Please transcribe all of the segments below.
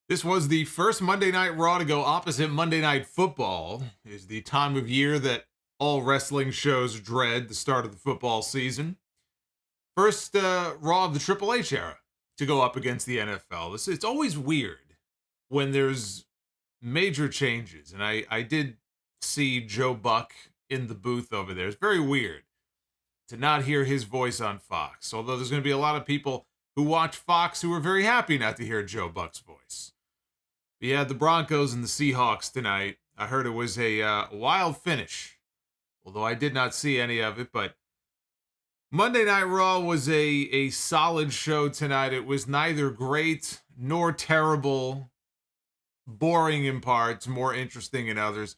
This was the first Monday Night Raw to go opposite Monday Night Football. It is the time of year that all wrestling shows dread, the start of the football season. First Raw of the Triple H era to go up against the NFL. It's always weird when there's major changes. And I did see Joe Buck in the booth over there. It's very weird to not hear his voice on Fox. Although there's going to be a lot of people who watch Fox who are very happy not to hear Joe Buck's voice. We had the Broncos and the Seahawks tonight. I heard it was a wild finish, although I did not see any of it. But Monday Night Raw was a solid show tonight. It was neither great nor terrible, boring in parts, more interesting in others.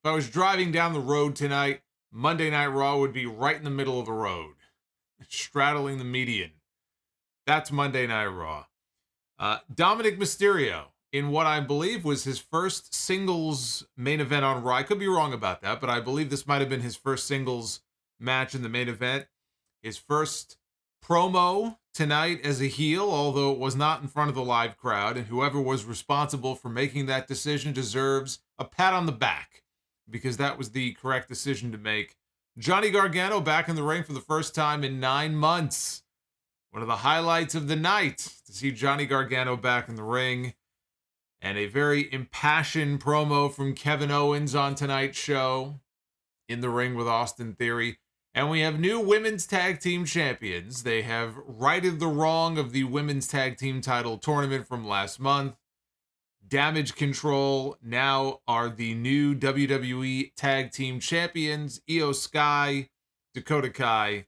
If I was driving down the road tonight, Monday Night Raw would be right in the middle of the road, straddling the median. That's Monday Night Raw. Dominik Mysterio, in what I believe was his first singles main event on Raw. I could be wrong about that, but I believe this might have been his first singles match in the main event. His first promo tonight as a heel, although it was not in front of the live crowd, and whoever was responsible for making that decision deserves a pat on the back, because that was the correct decision to make. Johnny Gargano back in the ring for the first time in 9 months. One of the highlights of the night to see Johnny Gargano back in the ring. And a very impassioned promo from Kevin Owens on tonight's show in the ring with Austin Theory. And we have new women's tag team champions. They have righted the wrong of the women's tag team title tournament from last month. Damage Control now are the new WWE tag team champions. Io Sky, Dakota Kai.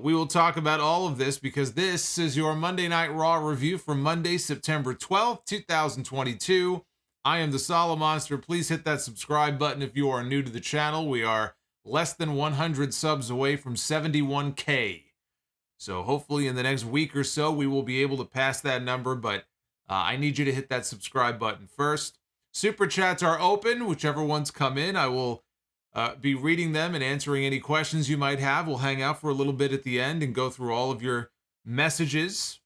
We will talk about all of this because this is your Monday Night Raw review for Monday, September 12th, 2022. I am the Solomonster. Please hit that subscribe button if you are new to the channel. We are less than 100 subs away from 71K. So hopefully in the next week or so, we will be able to pass that number, but I need you to hit that subscribe button first. Super chats are open. Whichever ones come in, I will be reading them and answering any questions you might have. We'll hang out for a little bit at the end and go through all of your messages.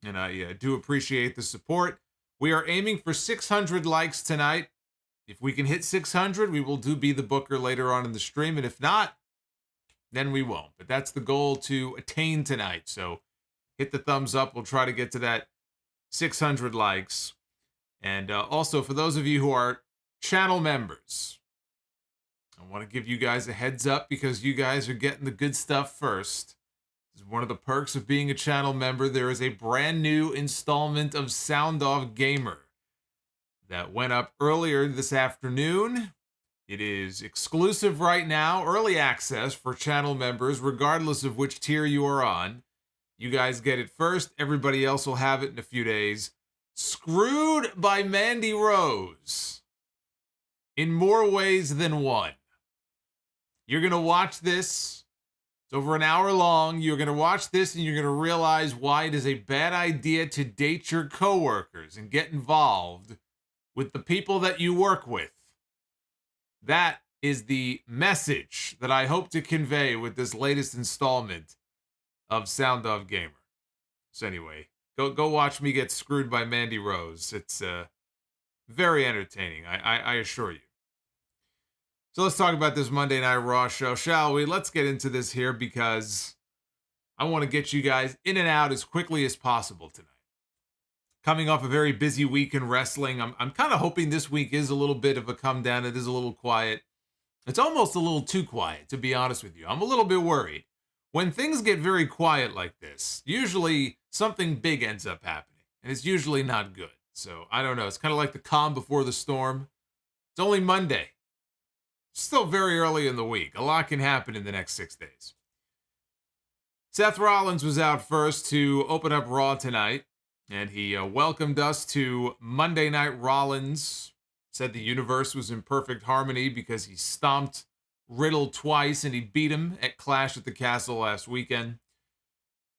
And I do appreciate the support. We are aiming for 600 likes tonight. If we can hit 600, we will be the booker later on in the stream. And if not, then we won't. But that's the goal to attain tonight. So hit the thumbs up. We'll try to get to that 600 likes. And also, for those of you who are channel members, I want to give you guys a heads up because you guys are getting the good stuff first. This is one of the perks of being a channel member. There is a brand new installment of Sound Off Gamer that went up earlier this afternoon. It is exclusive right now, early access for channel members, regardless of which tier you are on. You guys get it first. Everybody else will have it in a few days. Screwed by Mandy Rose in more ways than one. You're going to watch this. It's over an hour long. You're going to watch this and you're going to realize why it is a bad idea to date your coworkers and get involved with the people that you work with. That is the message that I hope to convey with this latest installment of Sound Off Gamer. So anyway, go watch me get screwed by Mandy Rose. It's very entertaining, I assure you. So let's talk about this Monday Night Raw show, shall we? Let's get into this here because I want to get you guys in and out as quickly as possible tonight. Coming off a very busy week in wrestling, I'm kind of hoping this week is a little bit of a come down. It is a little quiet. It's almost a little too quiet, to be honest with you. I'm a little bit worried. When things get very quiet like this, usually something big ends up happening, and it's usually not good. So I don't know. It's kind of like the calm before the storm. It's only Monday. Still very early in the week. A lot can happen in the next 6 days. Seth Rollins was out first to open up Raw tonight, and he welcomed us to Monday Night Rollins. Said the universe was in perfect harmony because he stomped Riddle twice and he beat him at Clash at the Castle last weekend.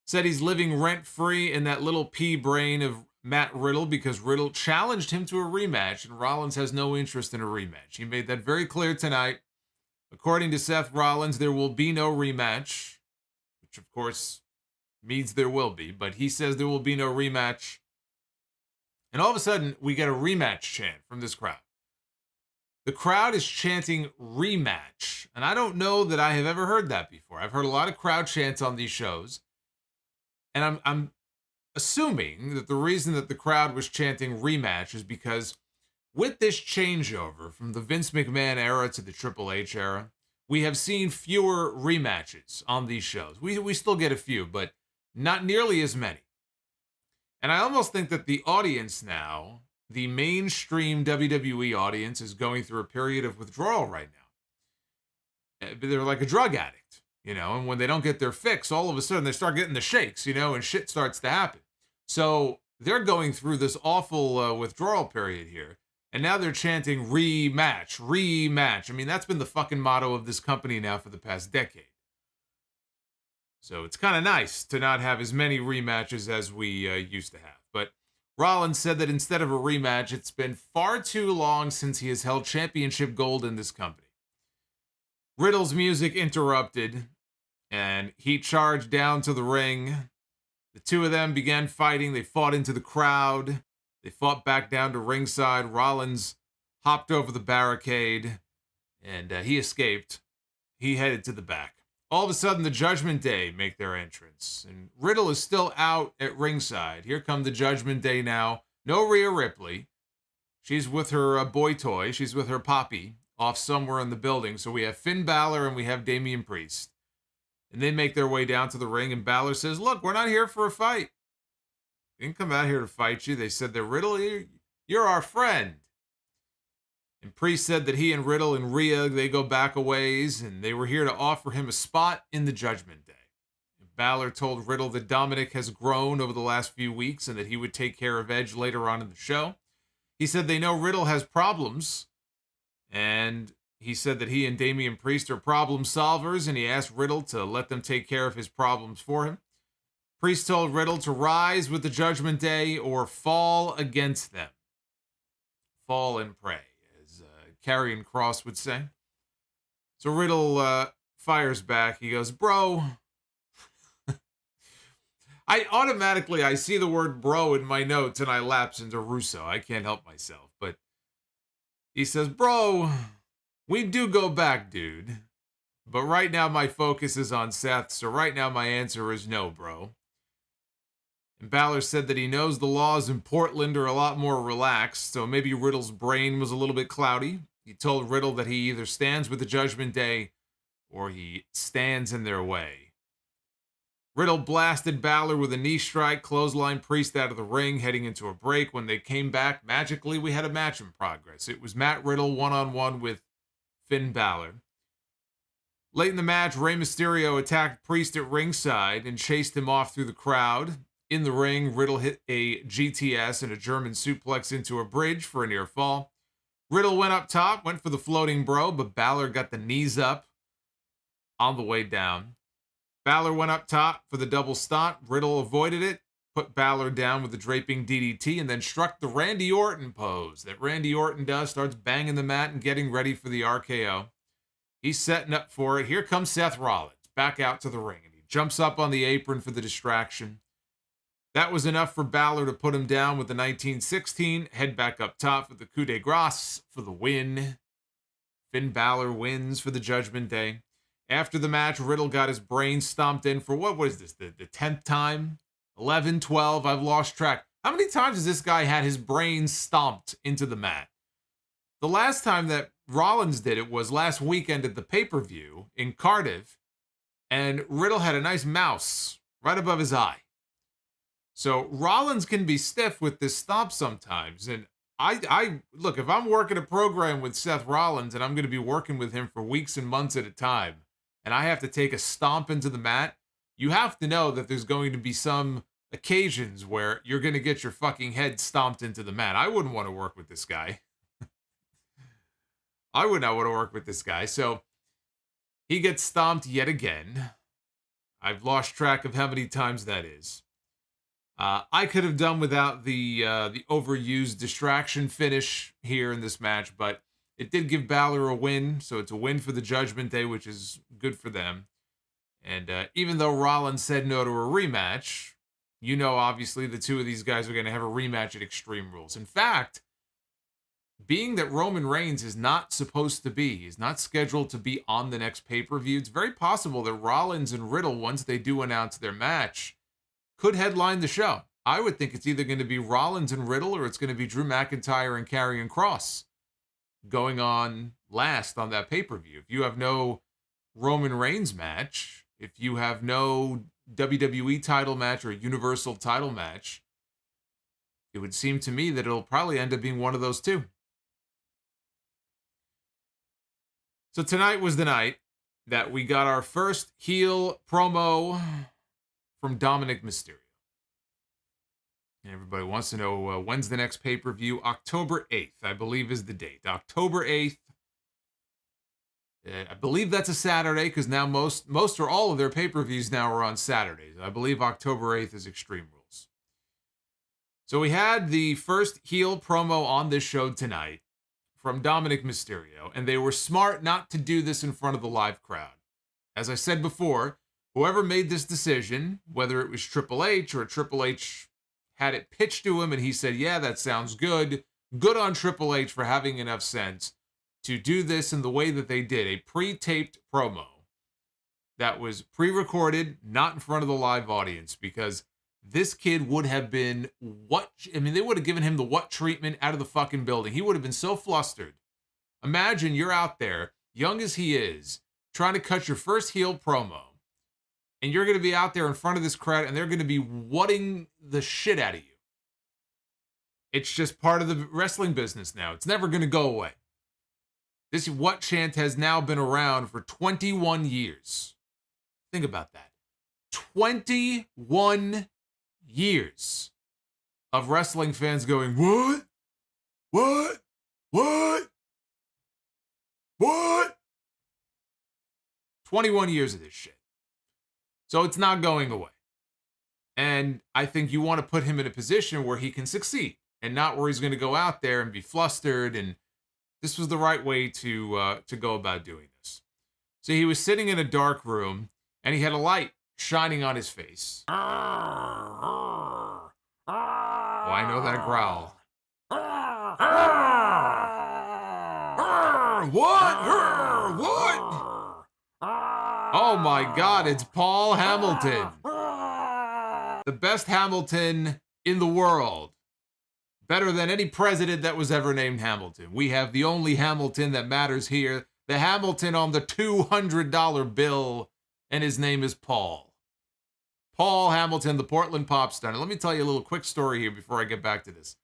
Said he's living rent-free in that little pea brain of Matt Riddle because Riddle challenged him to a rematch and Rollins has no interest in a rematch. He made that very clear tonight. According to Seth Rollins, there will be no rematch, which of course means there will be, but he says there will be no rematch. And all of a sudden, we get a rematch chant from this crowd. The crowd is chanting rematch. And I don't know that I have ever heard that before. I've heard a lot of crowd chants on these shows. And I'm assuming that the reason that the crowd was chanting rematch is because with this changeover from the Vince McMahon era to the Triple H era, we have seen fewer rematches on these shows. We still get a few, but not nearly as many. And I almost think that the audience now, the mainstream WWE audience, is going through a period of withdrawal right now. They're like a drug addict, and when they don't get their fix, all of a sudden they start getting the shakes, and shit starts to happen. So they're going through this awful withdrawal period here. And now they're chanting rematch, rematch. I mean, that's been the fucking motto of this company now for the past decade. So it's kind of nice to not have as many rematches as we used to have. But Rollins said that instead of a rematch, it's been far too long since he has held championship gold in this company. Riddle's music interrupted, and he charged down to the ring. The two of them began fighting. They fought into the crowd. They fought back down to ringside. Rollins hopped over the barricade, and he escaped. He headed to the back. All of a sudden, the Judgment Day make their entrance, and Riddle is still out at ringside. Here come the Judgment Day now. No Rhea Ripley. She's with her boy toy. She's with her poppy off somewhere in the building. So we have Finn Balor and we have Damian Priest. And they make their way down to the ring, and Balor says, look, we're not here for a fight. Didn't come out here to fight you. They said that Riddle, you're our friend. And Priest said that he and Riddle and Rhea, they go back a ways, and they were here to offer him a spot in the Judgment Day. And Balor told Riddle that Dominik has grown over the last few weeks and that he would take care of Edge later on in the show. He said they know Riddle has problems, and he said that he and Damian Priest are problem solvers, and he asked Riddle to let them take care of his problems for him. Priest told Riddle to rise with the Judgment Day or fall against them. Fall and pray, as Karrion Kross would say. So Riddle fires back. He goes, bro. I see the word bro in my notes and I lapse into Russo. I can't help myself. But he says, bro, we do go back, dude. But right now my focus is on Seth. So right now my answer is no, bro. And Balor said that he knows the laws in Portland are a lot more relaxed, so maybe Riddle's brain was a little bit cloudy. He told Riddle that he either stands with the Judgment Day or he stands in their way. Riddle blasted Balor with a knee strike, clothesline Priest out of the ring, heading into a break. When they came back, magically we had a match in progress. It was Matt Riddle one-on-one with Finn Balor. Late in the match, Rey Mysterio attacked Priest at ringside and chased him off through the crowd. In the ring, Riddle hit a GTS and a German suplex into a bridge for a near fall. Riddle went up top, went for the floating bro, but Balor got the knees up on the way down. Balor went up top for the double stomp. Riddle avoided it, put Balor down with the draping DDT, and then struck the Randy Orton pose that Randy Orton does, starts banging the mat and getting ready for the RKO. He's setting up for it. Here comes Seth Rollins, back out to the ring, and he jumps up on the apron for the distraction. That was enough for Balor to put him down with the 1916, head back up top for the coup de grace for the win. Finn Balor wins for the Judgment Day. After the match, Riddle got his brain stomped in for what was this, the 10th time? 11, 12, I've lost track. How many times has this guy had his brain stomped into the mat? The last time that Rollins did it was last weekend at the pay-per-view in Cardiff, and Riddle had a nice mouse right above his eye. So Rollins can be stiff with this stomp sometimes. And I look, if I'm working a program with Seth Rollins and I'm going to be working with him for weeks and months at a time, and I have to take a stomp into the mat, you have to know that there's going to be some occasions where you're going to get your fucking head stomped into the mat. I wouldn't want to work with this guy. I would not want to work with this guy. So he gets stomped yet again. I've lost track of how many times that is. I could have done without the overused distraction finish here in this match, but it did give Balor a win, so it's a win for the Judgment Day, which is good for them. And even though Rollins said no to a rematch, you know, obviously, the two of these guys are going to have a rematch at Extreme Rules. In fact, being that Roman Reigns is not supposed to be, he's not scheduled to be on the next pay-per-view, it's very possible that Rollins and Riddle, once they do announce their match, could headline the show. I would think it's either going to be Rollins and Riddle or it's going to be Drew McIntyre and Karrion Kross going on last on that pay-per-view. If you have no Roman Reigns match, if you have no WWE title match or Universal title match, it would seem to me that it'll probably end up being one of those two. So tonight was the night that we got our first heel promo from Dominik Mysterio. And everybody wants to know when's the next pay-per-view. October 8th, I believe, is the date. October 8th. I believe that's a Saturday because now most or all of their pay-per-views now are on Saturdays. I believe October 8th is Extreme Rules. So we had the first heel promo on this show tonight from Dominik Mysterio, and they were smart not to do this in front of the live crowd. As I said before, whoever made this decision, whether it was Triple H or Triple H had it pitched to him and he said, yeah, that sounds good. Good on Triple H for having enough sense to do this in the way that they did. A pre-taped promo that was pre-recorded, not in front of the live audience, because this kid would have been they would have given him the what treatment out of the fucking building. He would have been so flustered. Imagine you're out there, young as he is, trying to cut your first heel promo. And you're going to be out there in front of this crowd, and they're going to be whatting the shit out of you. It's just part of the wrestling business now. It's never going to go away. This what chant has now been around for 21 years. Think about that. 21 years of wrestling fans going, what? What? What? What? 21 years of this shit. So it's not going away. And I think you want to put him in a position where he can succeed and not where he's going to go out there and be flustered. And this was the right way to go about doing this. So he was sitting in a dark room and he had a light shining on his face. Oh, I know that growl. What? What? Oh my God, it's Paul Hamilton. The best Hamilton in the world. Better than any president that was ever named Hamilton. We have the only Hamilton that matters here. The Hamilton on the $200 bill, and his name is Paul. Paul Hamilton, the Portland pop star. Now, let me tell you a little quick story here before I get back to this.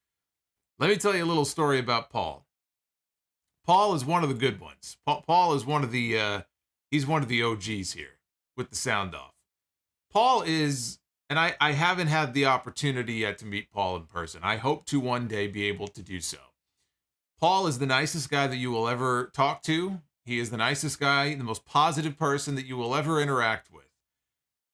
Let me tell you a little story about Paul. Paul is one of the good ones. Paul is one of the... he's one of the OGs here with the sound off. Paul is, and I haven't had the opportunity yet to meet Paul in person. I hope to one day be able to do so. Paul is the nicest guy that you will ever talk to. He is the nicest guy, the most positive person that you will ever interact with.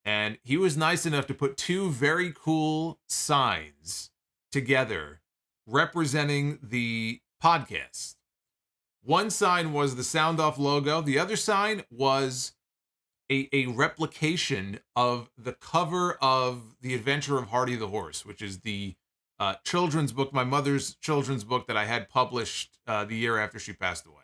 And he was nice enough to put two very cool signs together representing the podcast. One sign was the Sound Off logo. The other sign was a replication of the cover of The Adventure of Hardy the Horse, which is the children's book, my mother's children's book that I had published the year after she passed away.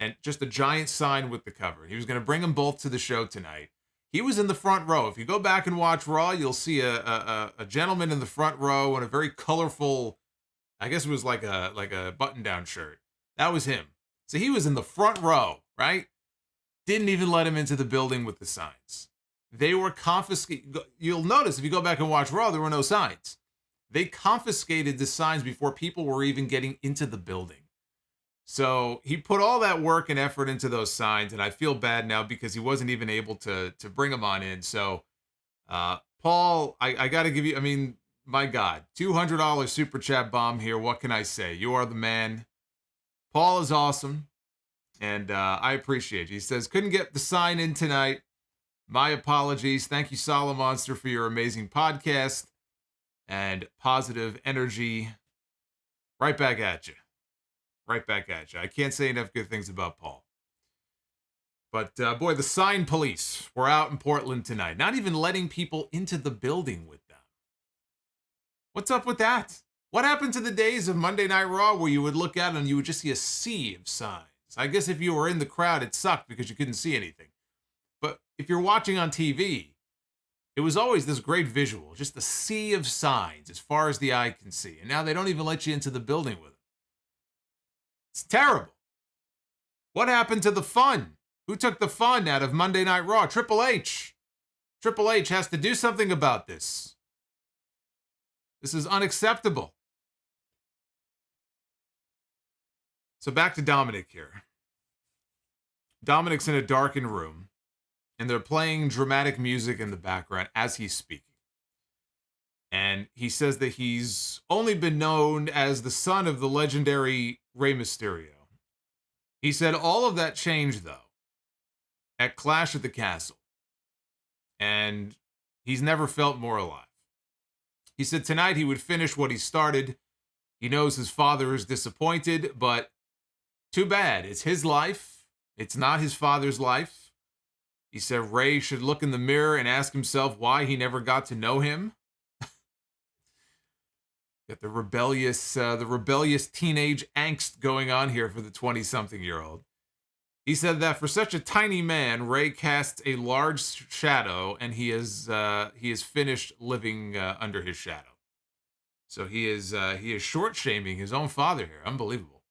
And just a giant sign with the cover. He was going to bring them both to the show tonight. He was in the front row. If you go back and watch Raw, you'll see a gentleman in the front row in a very colorful, I guess it was like a button-down shirt. That was him. So he was in the front row, right? Didn't even let him into the building with the signs. They were confiscated. You'll notice if you go back and watch Raw, there were no signs. They confiscated the signs before people were even getting into the building. So he put all that work and effort into those signs, and I feel bad now because he wasn't even able to bring them on in. So, Paul, I got to give you, I mean, my God, $200 super chat bomb here. What can I say? You are the man. Paul is awesome, and I appreciate you. He says, couldn't get the sign in tonight. My apologies. Thank you, Solomonster, for your amazing podcast and positive energy. Right back at you. Right back at you. I can't say enough good things about Paul. But, boy, the sign police were out in Portland tonight, not even letting people into the building with them. What's up with that? What happened to the days of Monday Night Raw where you would look out and you would just see a sea of signs? I guess if you were in the crowd, it sucked because you couldn't see anything. But if you're watching on TV, it was always this great visual, just a sea of signs as far as the eye can see. And now they don't even let you into the building with them. It's terrible. What happened to the fun? Who took the fun out of Monday Night Raw? Triple H. Triple H has to do something about this. This is unacceptable. So back to Dominik here. Dominik's in a darkened room, and they're playing dramatic music in the background as he's speaking. And he says that he's only been known as the son of the legendary Rey Mysterio. He said all of that changed, though, at Clash at the Castle. And he's never felt more alive. He said tonight he would finish what he started. He knows his father is disappointed, but too bad. It's his life. It's not his father's life. He said Rey should look in the mirror and ask himself why he never got to know him. Got the rebellious teenage angst going on here for the 20-something-year-old. He said that for such a tiny man, Rey casts a large shadow, and he is finished living under his shadow. So he is short-shaming his own father here. Unbelievable.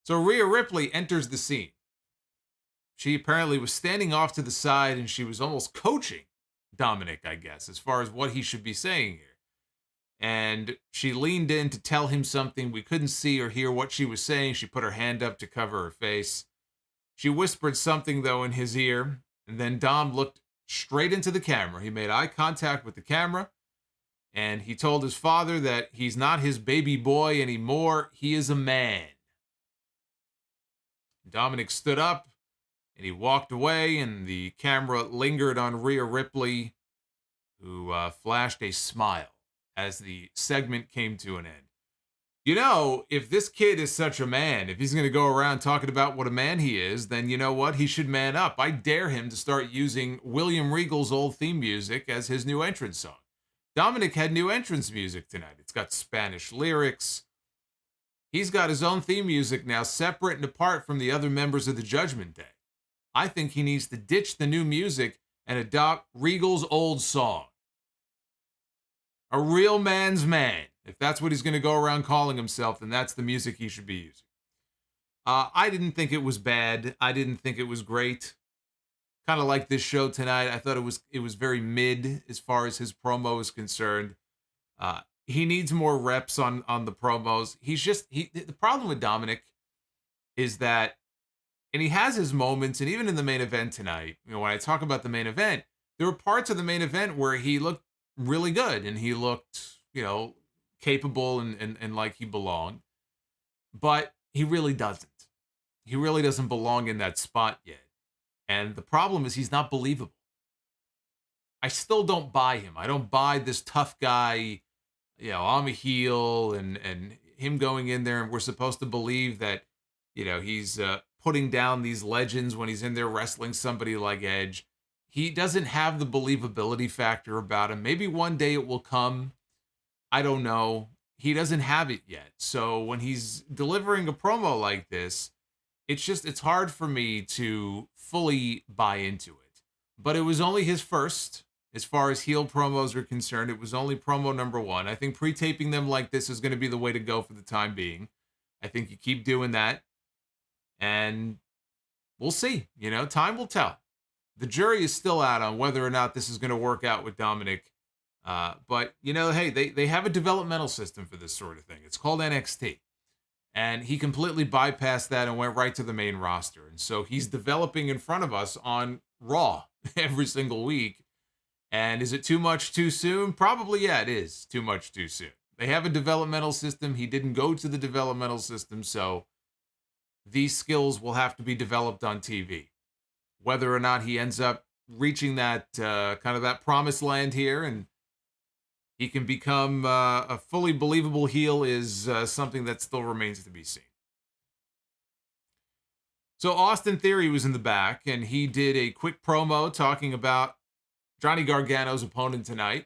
So Rhea Ripley enters the scene. She apparently was standing off to the side, and she was almost coaching Dominik, I guess, as far as what he should be saying here. And she leaned in to tell him something. We couldn't see or hear what she was saying. She put her hand up to cover her face. She whispered something, though, in his ear, and then Dom looked straight into the camera. He made eye contact with the camera, and he told his father that he's not his baby boy anymore. He is a man. Dominik stood up, and he walked away, and the camera lingered on Rhea Ripley, who flashed a smile as the segment came to an end. You know, if this kid is such a man, if he's going to go around talking about what a man he is, then you know what? He should man up. I dare him to start using William Regal's old theme music as his new entrance song. Dominik had new entrance music tonight. It's got Spanish lyrics. He's got his own theme music now, separate and apart from the other members of the Judgment Day. I think he needs to ditch the new music and adopt Regal's old song. A real man's man. If that's what he's going to go around calling himself, then that's the music he should be using. I didn't think it was bad. I didn't think it was great. Kind of like this show tonight. I thought it was very mid as far as his promo is concerned. He needs more reps on the promos. The problem with Dominik is that, and he has his moments, and even in the main event tonight, you know, when I talk about the main event, there were parts of the main event where he looked really good and he looked, you know, capable and like he belonged, but he really doesn't. He really doesn't belong in that spot yet. And the problem is he's not believable. I still don't buy him. I don't buy this tough guy, you know, I'm a heel and him going in there and we're supposed to believe that, you know, he's putting down these legends when he's in there wrestling somebody like Edge. He doesn't have the believability factor about him. Maybe one day it will come. I don't know. He doesn't have it yet. So when he's delivering a promo like this, it's hard for me to fully buy into it. But it was only his first, as far as heel promos are concerned. It was only promo number 1. I think pre-taping them like this is going to be the way to go for the time being. I think you keep doing that. And we'll see. You know, time will tell. The jury is still out on whether or not this is going to work out with Dominik. But, you know, hey, they have a developmental system for this sort of thing. It's called NXT. And he completely bypassed that and went right to the main roster. And so he's developing in front of us on Raw every single week. And is it too much too soon? Probably, yeah, it is too much too soon. They have a developmental system. He didn't go to the developmental system, so these skills will have to be developed on TV. Whether or not he ends up reaching that kind of that promised land here and he can become a fully believable heel is something that still remains to be seen. So Austin Theory was in the back, and he did a quick promo talking about Johnny Gargano's opponent tonight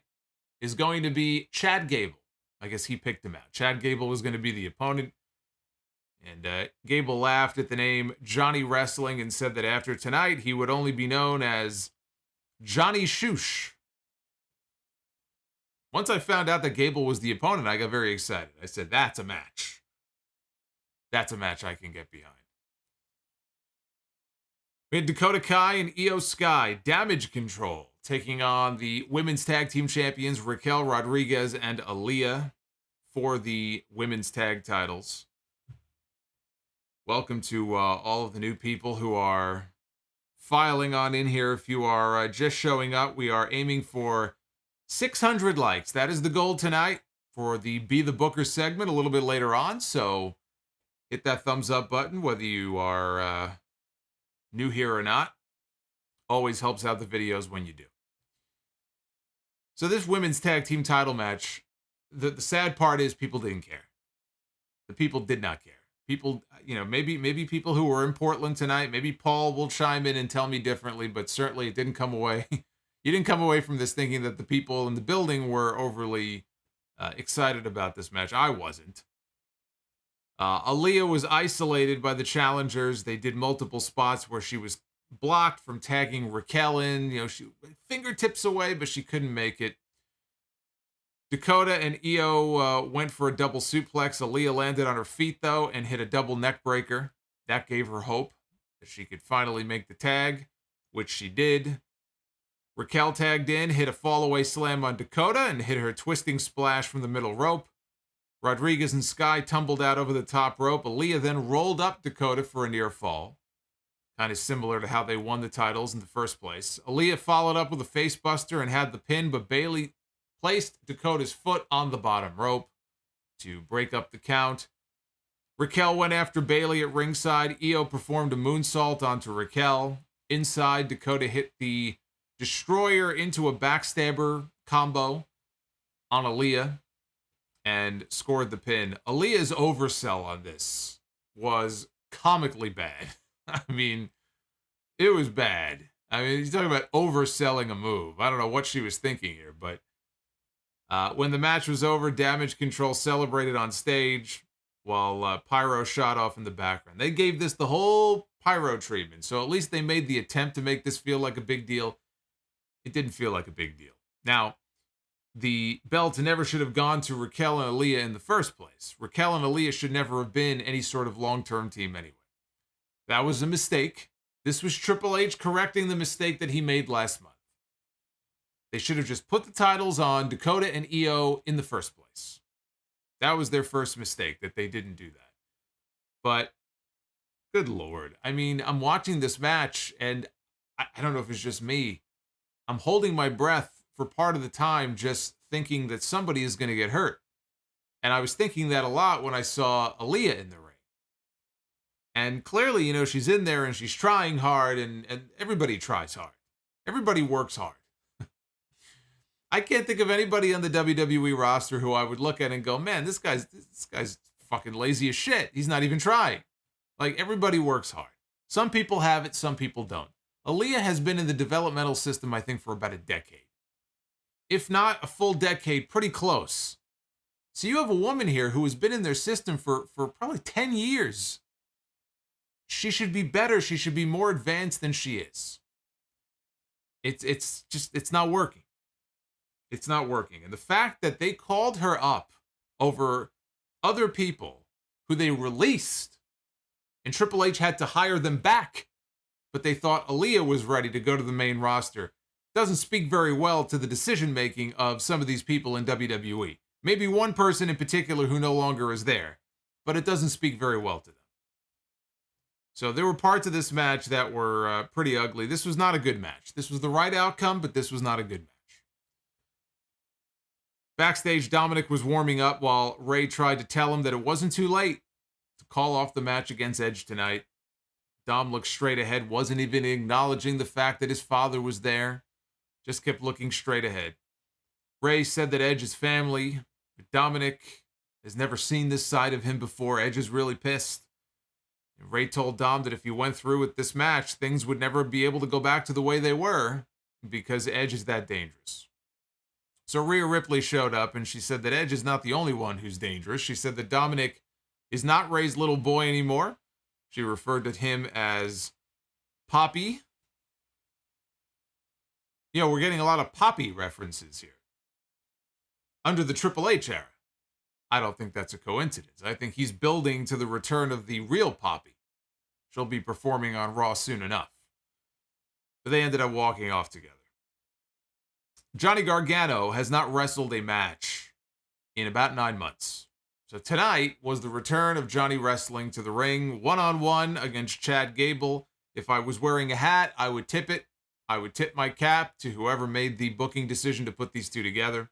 is going to be Chad Gable. I guess he picked him out. Chad Gable was going to be the opponent. And Gable laughed at the name Johnny Wrestling and said that after tonight, he would only be known as Johnny Shoosh. Once I found out that Gable was the opponent, I got very excited. I said, that's a match. That's a match I can get behind. We had Dakota Kai and Io Sky, Damage Control, taking on the Women's Tag Team Champions Raquel Rodriguez and Aliyah for the Women's Tag Titles. Welcome to all of the new people who are filing on in here. If you are just showing up, we are aiming for 600 likes. That is the goal tonight for the Be the Booker segment a little bit later on. So hit that thumbs up button, whether you are new here or not. Always helps out the videos when you do. So this women's tag team title match, the sad part is people didn't care. The people did not care. People, maybe people who were in Portland tonight, maybe Paul will chime in and tell me differently, but certainly it didn't come away. You didn't come away from this thinking that the people in the building were overly excited about this match. I wasn't. Aliyah was isolated by the challengers. They did multiple spots where she was blocked from tagging Raquel in. She fingertips away, but she couldn't make it. Dakota and Io went for a double suplex. Aliyah landed on her feet, though, and hit a double neck breaker. That gave her hope that she could finally make the tag, which she did. Raquel tagged in, hit a fallaway slam on Dakota, and hit her twisting splash from the middle rope. Rodriguez and Sky tumbled out over the top rope. Aliyah then rolled up Dakota for a near fall. Kind of similar to how they won the titles in the first place. Aliyah followed up with a face buster and had the pin, but Bayley placed Dakota's foot on the bottom rope to break up the count. Raquel went after Bayley at ringside. Io performed a moonsault onto Raquel. Inside, Dakota hit the Destroyer into a backstabber combo on Aliyah and scored the pin. Aliyah's oversell on this was comically bad. I mean, it was bad. I mean, you're talking about overselling a move. I don't know what she was thinking here, but when the match was over, Damage Control celebrated on stage while Pyro shot off in the background. They gave this the whole Pyro treatment, so at least they made the attempt to make this feel like a big deal. It didn't feel like a big deal. Now, the belt never should have gone to Raquel and Aliyah in the first place. Raquel and Aliyah should never have been any sort of long-term team anyway. That was a mistake. This was Triple H correcting the mistake that he made last month. They should have just put the titles on Dakota and Io in the first place. That was their first mistake, that they didn't do that. But, good Lord. I mean, I'm watching this match, and I don't know if it's just me. I'm holding my breath for part of the time just thinking that somebody is going to get hurt. And I was thinking that a lot when I saw Aliyah in the ring. And clearly, she's in there and she's trying hard, and everybody tries hard. Everybody works hard. I can't think of anybody on the WWE roster who I would look at and go, man, this guy's fucking lazy as shit. He's not even trying. Like, everybody works hard. Some people have it, some people don't. Aliyah has been in the developmental system, I think, for about a decade. If not a full decade, pretty close. So you have a woman here who has been in their system for probably 10 years. She should be better. She should be more advanced than she is. It's not working. It's not working. And the fact that they called her up over other people who they released, and Triple H had to hire them back, but they thought Aliyah was ready to go to the main roster, doesn't speak very well to the decision-making of some of these people in WWE. Maybe one person in particular who no longer is there, but it doesn't speak very well to them. So there were parts of this match that were pretty ugly. This was not a good match. This was the right outcome, but this was not a good match. Backstage, Dominik was warming up while Ray tried to tell him that it wasn't too late to call off the match against Edge tonight. Dom looked straight ahead, wasn't even acknowledging the fact that his father was there. Just kept looking straight ahead. Ray said that Edge is family, but Dominik has never seen this side of him before. Edge is really pissed. And Ray told Dom that if he went through with this match, things would never be able to go back to the way they were because Edge is that dangerous. So Rhea Ripley showed up, and she said that Edge is not the only one who's dangerous. She said that Dominik is not Ray's little boy anymore. She referred to him as Poppy. You know, we're getting a lot of Poppy references here. Under the Triple H era. I don't think that's a coincidence. I think he's building to the return of the real Poppy. She'll be performing on Raw soon enough. But they ended up walking off together. Johnny Gargano has not wrestled a match in about 9 months. So tonight was the return of Johnny wrestling to the ring, one-on-one against Chad Gable. If I was wearing a hat, I would tip it. I would tip my cap to whoever made the booking decision to put these two together.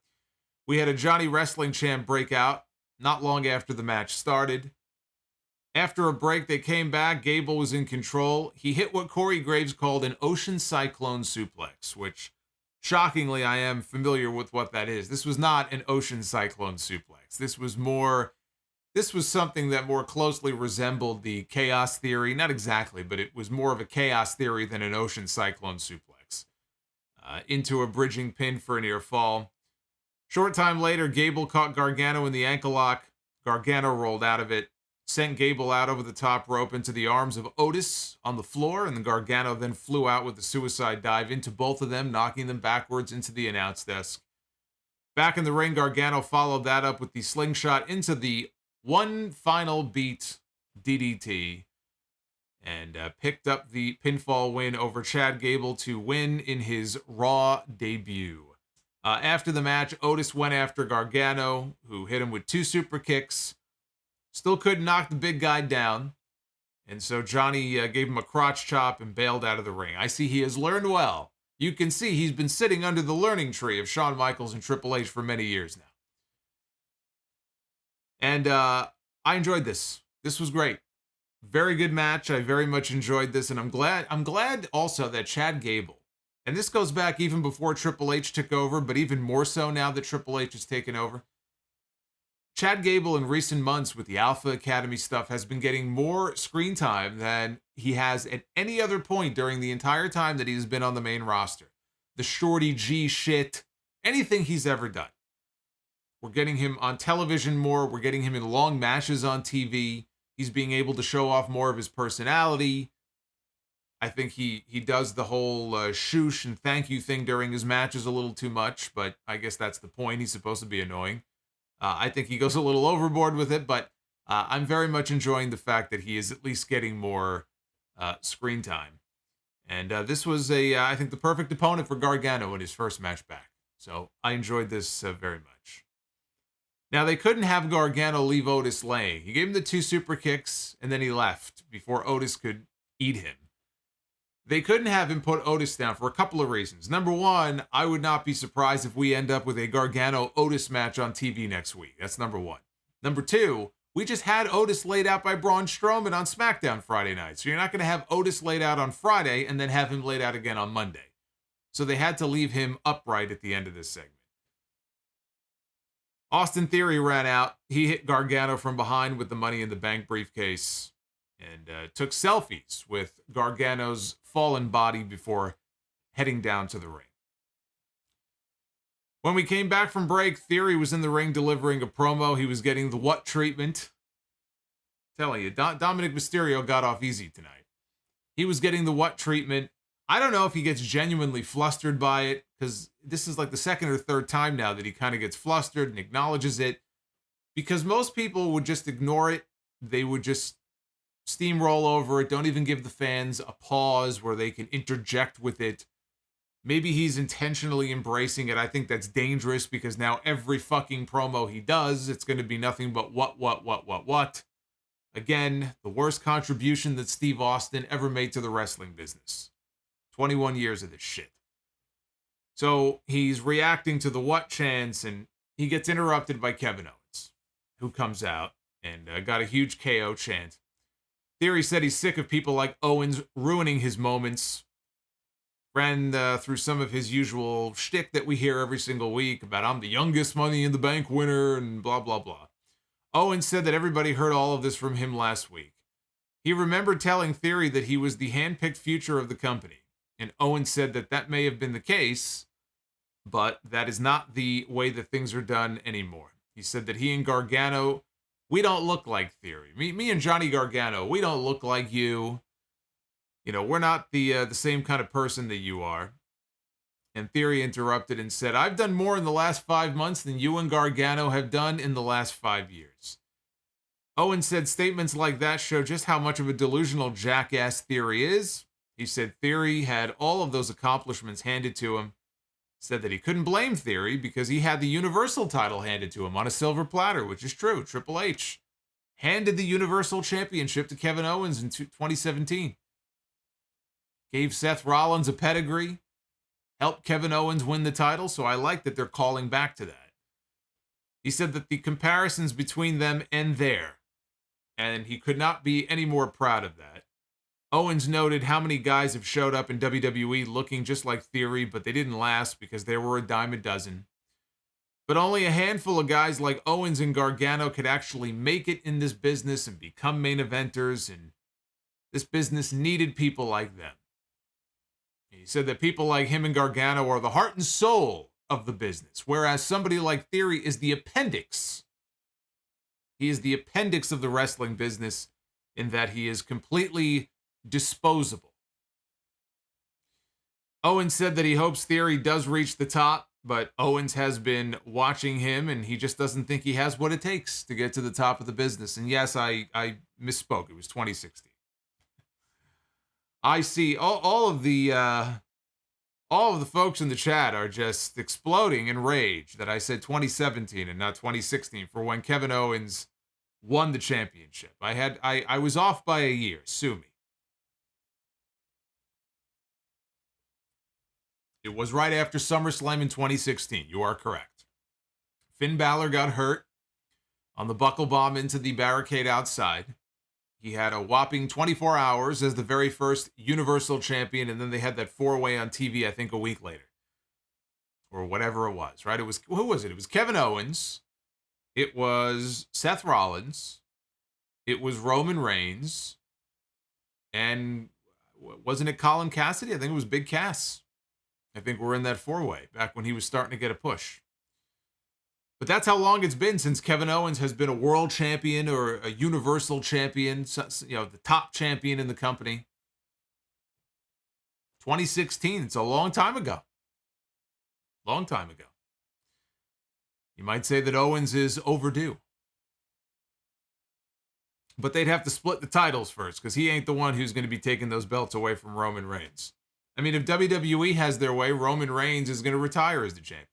We had a Johnny Wrestling Champ breakout not long after the match started. After a break, they came back. Gable was in control. He hit what Corey Graves called an ocean cyclone suplex, which, shockingly, I am familiar with what that is. This was not an ocean cyclone suplex. This was something that more closely resembled the chaos theory. Not exactly, but it was more of a chaos theory than an ocean cyclone suplex. Into a bridging pin for a near fall. Short time later, Gable caught Gargano in the ankle lock. Gargano rolled out of it, sent Gable out over the top rope into the arms of Otis on the floor, and the Gargano then flew out with a suicide dive into both of them, knocking them backwards into the announce desk. Back in the ring, Gargano followed that up with the slingshot into the one final beat DDT, and picked up the pinfall win over Chad Gable to win in his Raw debut. After the match, Otis went after Gargano, who hit him with 2 super kicks. Still couldn't knock the big guy down. And so Johnny gave him a crotch chop and bailed out of the ring. I see he has learned well. You can see he's been sitting under the learning tree of Shawn Michaels and Triple H for many years now. And I enjoyed this. This was great. Very good match. I very much enjoyed this. And I'm glad also that Chad Gable, and this goes back even before Triple H took over, but even more so now that Triple H has taken over. Chad Gable in recent months with the Alpha Academy stuff has been getting more screen time than he has at any other point during the entire time that he's been on the main roster. The Shorty G shit, anything he's ever done. We're getting him on television more. We're getting him in long matches on TV. He's being able to show off more of his personality. I think he does the whole shoosh and thank you thing during his matches a little too much, but I guess that's the point. He's supposed to be annoying. I think he goes a little overboard with it, but I'm very much enjoying the fact that he is at least getting more screen time. And this was, I think, the perfect opponent for Gargano in his first match back. So I enjoyed this very much. Now, they couldn't have Gargano leave Otis laying. He gave him the 2 super kicks, and then he left before Otis could eat him. They couldn't have him put Otis down for a couple of reasons. Number one, I would not be surprised if we end up with a Gargano-Otis match on TV next week. That's number one. Number two, we just had Otis laid out by Braun Strowman on SmackDown Friday night. So you're not going to have Otis laid out on Friday and then have him laid out again on Monday. So they had to leave him upright at the end of this segment. Austin Theory ran out. He hit Gargano from behind with the Money in the Bank briefcase and took selfies with Gargano's fallen body before heading down to the ring. When we came back from break, Theory was in the ring delivering a promo. He was getting the what treatment. Telling you, Dominik Mysterio got off easy tonight. He was getting the what treatment. I don't know if he gets genuinely flustered by it, because this is like the second or third time now that he kind of gets flustered and acknowledges it, because most people would just ignore it. They would just steamroll over it, don't even give the fans a pause where they can interject with it. Maybe he's intentionally embracing it. I think that's dangerous, because now every fucking promo he does, it's going to be nothing but what. Again, the worst contribution that Steve Austin ever made to the wrestling business. 21 years of this shit. So he's reacting to the what chants, and he gets interrupted by Kevin Owens, who comes out and got a huge KO chant. Theory said he's sick of people like Owens ruining his moments. Ran through some of his usual shtick that we hear every single week about I'm the youngest Money in the Bank winner and blah, blah, blah. Owens said that everybody heard all of this from him last week. He remembered telling Theory that he was the handpicked future of the company. And Owens said that that may have been the case, but that is not the way that things are done anymore. He said that he and Gargano, we don't look like Theory. Me and Johnny Gargano, we don't look like you. You know, we're not the same kind of person that you are. And Theory interrupted and said, I've done more in the last 5 months than you and Gargano have done in the last 5 years. Owens said statements like that show just how much of a delusional jackass Theory is. He said Theory had all of those accomplishments handed to him. Said that he couldn't blame Theory because he had the Universal title handed to him on a silver platter, which is true. Triple H handed the Universal Championship to Kevin Owens in 2017. Gave Seth Rollins a pedigree. Helped Kevin Owens win the title, so I like that they're calling back to that. He said that the comparisons between them end there, and he could not be any more proud of that. Owens noted how many guys have showed up in WWE looking just like Theory, but they didn't last because there were a dime a dozen. But only a handful of guys like Owens and Gargano could actually make it in this business and become main eventers, and this business needed people like them. He said that people like him and Gargano are the heart and soul of the business, whereas somebody like Theory is the appendix. He is the appendix of the wrestling business in that he is completely disposable. Owens said that he hopes Theory does reach the top, but Owens has been watching him, and he just doesn't think he has what it takes to get to the top of the business. And yes, I misspoke. It was 2016. I see all of the folks in the chat are just exploding in rage that I said 2017 and not 2016 for when Kevin Owens won the championship. I was off by a year. Sue me. It was right after SummerSlam in 2016. You are correct. Finn Balor got hurt on the buckle bomb into the barricade outside. He had a whopping 24 hours as the very first Universal Champion, and then they had that four-way on TV, I think, a week later. Or whatever it was, right? Who was it? It was Kevin Owens. It was Seth Rollins. It was Roman Reigns. And wasn't it Colin Cassidy? I think it was Big Cass. I think we're in that four-way back when he was starting to get a push. But that's how long it's been since Kevin Owens has been a world champion or a universal champion, you know, the top champion in the company. 2016, it's a long time ago. Long time ago. You might say that Owens is overdue. But they'd have to split the titles first because he ain't the one who's going to be taking those belts away from Roman Reigns. I mean, if WWE has their way, Roman Reigns is going to retire as the champion.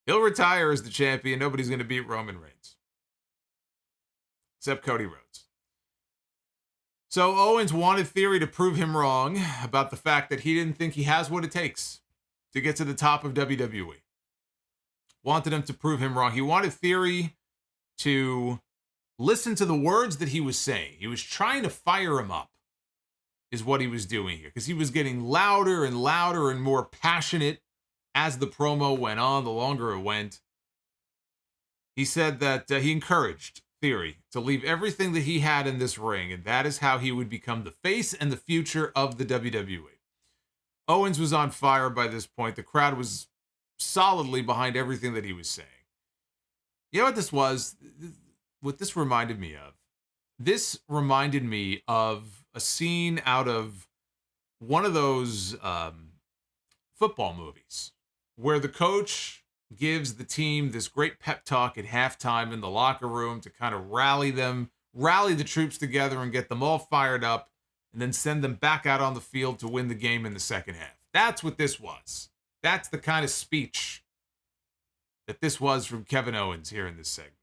He'll retire as the champion. Nobody's going to beat Roman Reigns. Except Cody Rhodes. So Owens wanted Theory to prove him wrong about the fact that he didn't think he has what it takes to get to the top of WWE. Wanted him to prove him wrong. He wanted Theory to listen to the words that he was saying. He was trying to fire him up, is what he was doing here. Because he was getting louder and louder and more passionate as the promo went on, the longer it went. He said that he encouraged Theory to leave everything that he had in this ring, and that is how he would become the face and the future of the WWE. Owens was on fire by this point. The crowd was solidly behind everything that he was saying. You know what this was? What this reminded me of? This reminded me of a scene out of one of those football movies where the coach gives the team this great pep talk at halftime in the locker room to kind of rally the troops together and get them all fired up, and then send them back out on the field to win the game in the second half. That's what this was. That's the kind of speech that this was from Kevin Owens here in this segment.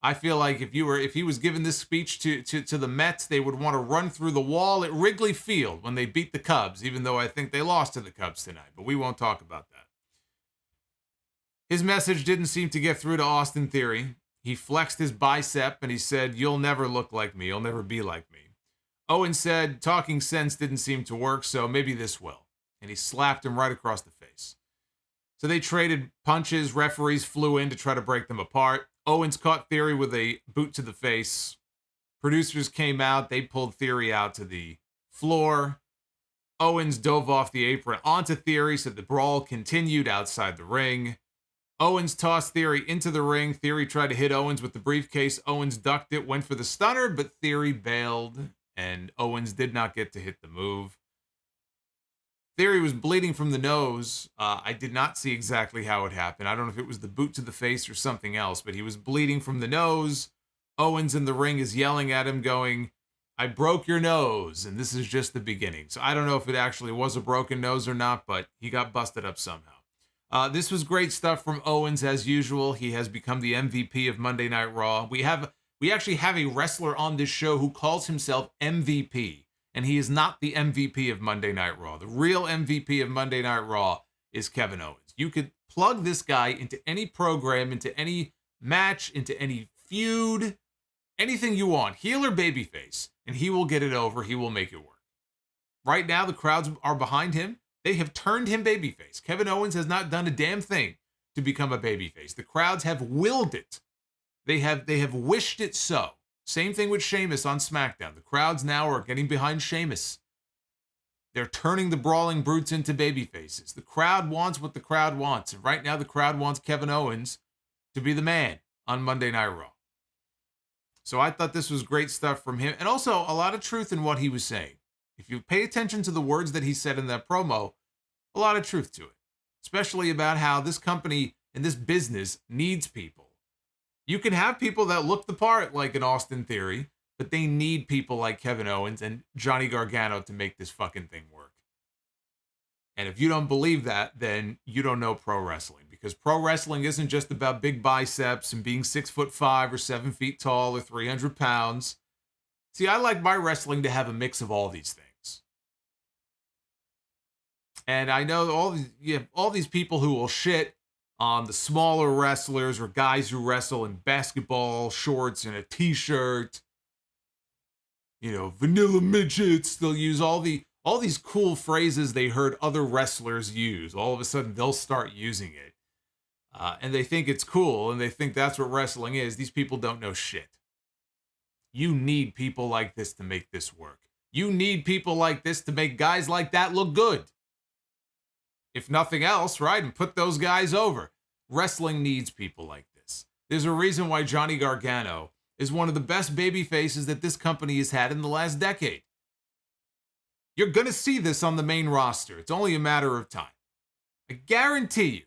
I feel like if he was giving this speech to the Mets, they would want to run through the wall at Wrigley Field when they beat the Cubs, even though I think they lost to the Cubs tonight, but we won't talk about that. His message didn't seem to get through to Austin Theory. He flexed his bicep and he said, "You'll never look like me. You'll never be like me." Owens said, talking sense didn't seem to work, so maybe this will. And he slapped him right across the face. So they traded punches. Referees flew in to try to break them apart. Owens caught Theory with a boot to the face. Producers came out. They pulled Theory out to the floor. Owens dove off the apron onto Theory, so the brawl continued outside the ring. Owens tossed Theory into the ring. Theory tried to hit Owens with the briefcase. Owens ducked it, went for the stunner, but Theory bailed, and Owens did not get to hit the move. Theory was bleeding from the nose. I did not see exactly how it happened. I don't know if it was the boot to the face or something else, but he was bleeding from the nose. Owens in the ring is yelling at him, going, "I broke your nose, and this is just the beginning." So I don't know if it actually was a broken nose or not, but he got busted up somehow. This was great stuff from Owens as usual. He has become the MVP of Monday Night Raw. We actually have a wrestler on this show who calls himself MVP, and he is not the MVP of Monday Night Raw. The real MVP of Monday Night Raw is Kevin Owens. You could plug this guy into any program, into any match, into any feud, anything you want, heel or babyface, and he will get it over. He will make it work. Right now, the crowds are behind him. They have turned him babyface. Kevin Owens has not done a damn thing to become a babyface. The crowds have willed it. They have wished it so. Same thing with Sheamus on SmackDown. The crowds now are getting behind Sheamus. They're turning the brawling brutes into babyfaces. The crowd wants what the crowd wants. And right now, the crowd wants Kevin Owens to be the man on Monday Night Raw. So I thought this was great stuff from him. And also a lot of truth in what he was saying. If you pay attention to the words that he said in that promo, a lot of truth to it, especially about how this company and this business needs people. You can have people that look the part like an Austin Theory, but they need people like Kevin Owens and Johnny Gargano to make this fucking thing work. And if you don't believe that, then you don't know pro wrestling, because pro wrestling isn't just about big biceps and being 6'5" or 7 feet tall or 300 pounds. See, I like my wrestling to have a mix of all these things. And I know all these people who will shit on the smaller wrestlers or guys who wrestle in basketball shorts and a t-shirt. Vanilla midgets. They'll use all these cool phrases they heard other wrestlers use. All of a sudden, they'll start using it. And they think it's cool, and they think that's what wrestling is. These people don't know shit. You need people like this to make this work. You need people like this to make guys like that look good. If nothing else, right? And put those guys over. Wrestling needs people like this. There's a reason why Johnny Gargano is one of the best baby faces that this company has had in the last decade. You're going to see this on the main roster. It's only a matter of time. I guarantee you,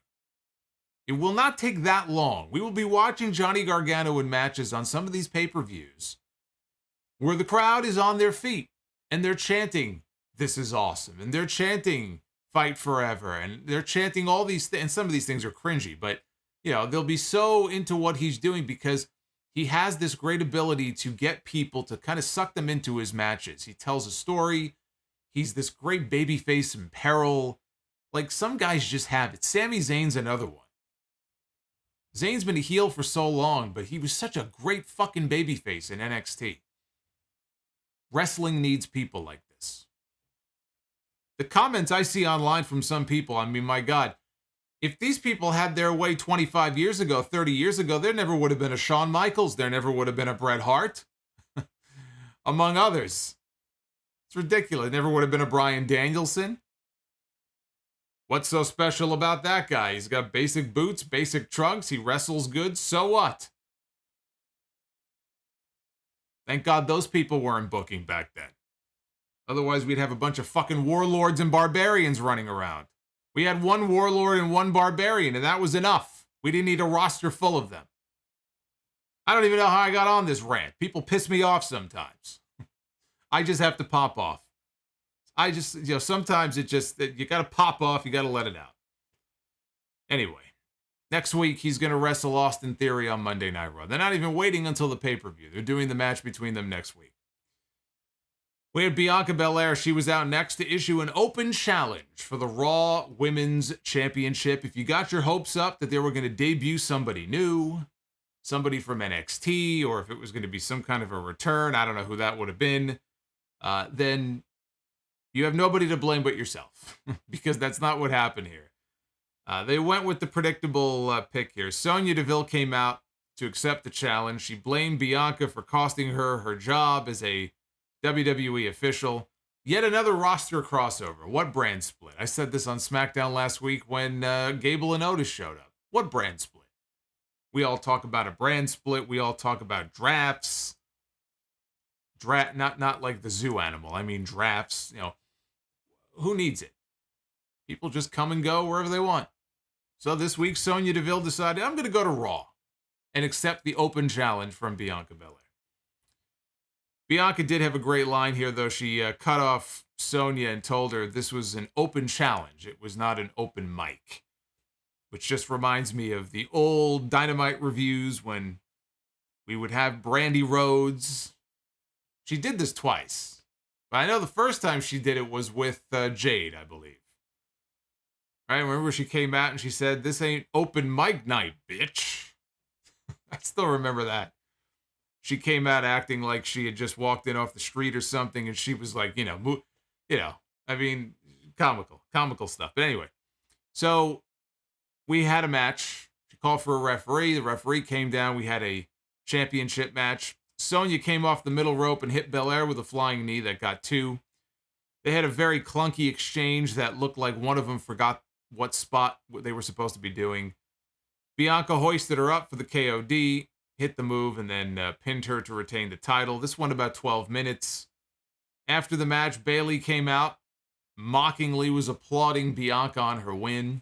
it will not take that long. We will be watching Johnny Gargano in matches on some of these pay-per-views where the crowd is on their feet and they're chanting, "This is awesome." And they're chanting, "Fight forever." And they're chanting all these things. And some of these things are cringy, but they'll be so into what he's doing because he has this great ability to get people to kind of suck them into his matches. He tells a story. He's this great babyface in peril. Like, some guys just have it. Sami Zayn's another one. Zayn's been a heel for so long, but he was such a great fucking babyface in NXT. Wrestling needs people like this. The comments I see online from some people, I mean, my God, if these people had their way 25 years ago, 30 years ago, there never would have been a Shawn Michaels. There never would have been a Bret Hart, among others. It's ridiculous. Never would have been a Bryan Danielson. What's so special about that guy? He's got basic boots, basic trunks. He wrestles good. So what? Thank God those people weren't booking back then. Otherwise, we'd have a bunch of fucking warlords and barbarians running around. We had one warlord and one barbarian, and that was enough. We didn't need a roster full of them. I don't even know how I got on this rant. People piss me off sometimes. I just have to pop off. Sometimes you got to pop off. You got to let it out. Anyway, next week, he's going to wrestle Austin Theory on Monday Night Raw. They're not even waiting until the pay-per-view. They're doing the match between them next week. We had Bianca Belair. She was out next to issue an open challenge for the Raw Women's Championship. If you got your hopes up that they were going to debut somebody new, somebody from NXT, or if it was going to be some kind of a return, I don't know who that would have been, then you have nobody to blame but yourself, because that's not what happened here. They went with the predictable pick here. Sonya Deville came out to accept the challenge. She blamed Bianca for costing her job as a WWE official. Yet another roster crossover. What brand split? I said this on SmackDown last week when Gable and Otis showed up. What brand split? We all talk about a brand split. We all talk about drafts. Not like the zoo animal. I mean drafts. You know, who needs it? People just come and go wherever they want. So this week, Sonya Deville decided, I'm going to go to Raw and accept the open challenge from Bianca Belair. Bianca did have a great line here, though. She cut off Sonya and told her this was an open challenge. It was not an open mic, which just reminds me of the old Dynamite reviews when we would have Brandy Rhodes. She did this twice, but I know the first time she did it was with Jade, I believe. I remember she came out and she said, "This ain't open mic night, bitch." I still remember that. She came out acting like she had just walked in off the street or something, and she was like, I mean, comical stuff. But anyway, so we had a match. She called for a referee. The referee came down. We had a championship match. Sonya came off the middle rope and hit Belair with a flying knee that got 2. They had a very clunky exchange that looked like one of them forgot what spot they were supposed to be doing. Bianca hoisted her up for the KOD, hit the move, and then pinned her to retain the title. This went about 12 minutes. After the match, Bayley came out, mockingly was applauding Bianca on her win,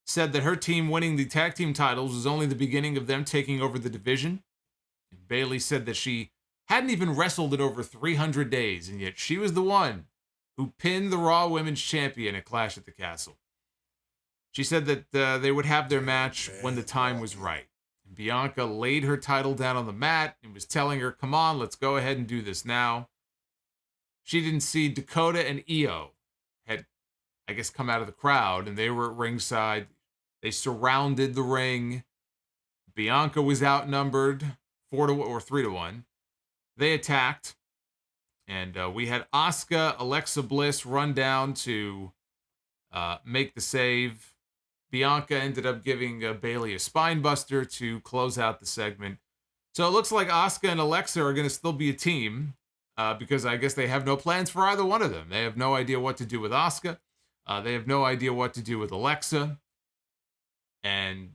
said that her team winning the tag team titles was only the beginning of them taking over the division. And Bayley said that she hadn't even wrestled in over 300 days, and yet she was the one who pinned the Raw Women's Champion at Clash at the Castle. She said that they would have their match when the time was right. And Bianca laid her title down on the mat and was telling her, come on, let's go ahead and do this now. She didn't see Dakota and Io had, I guess, come out of the crowd, and they were at ringside. They surrounded the ring. Bianca was outnumbered 3-1. They attacked, and we had Asuka, Alexa Bliss run down to make the save. Bianca ended up giving Bayley a spine buster to close out the segment. So it looks like Asuka and Alexa are going to still be a team because I guess they have no plans for either one of them. They have no idea what to do with Asuka. They have no idea what to do with Alexa. And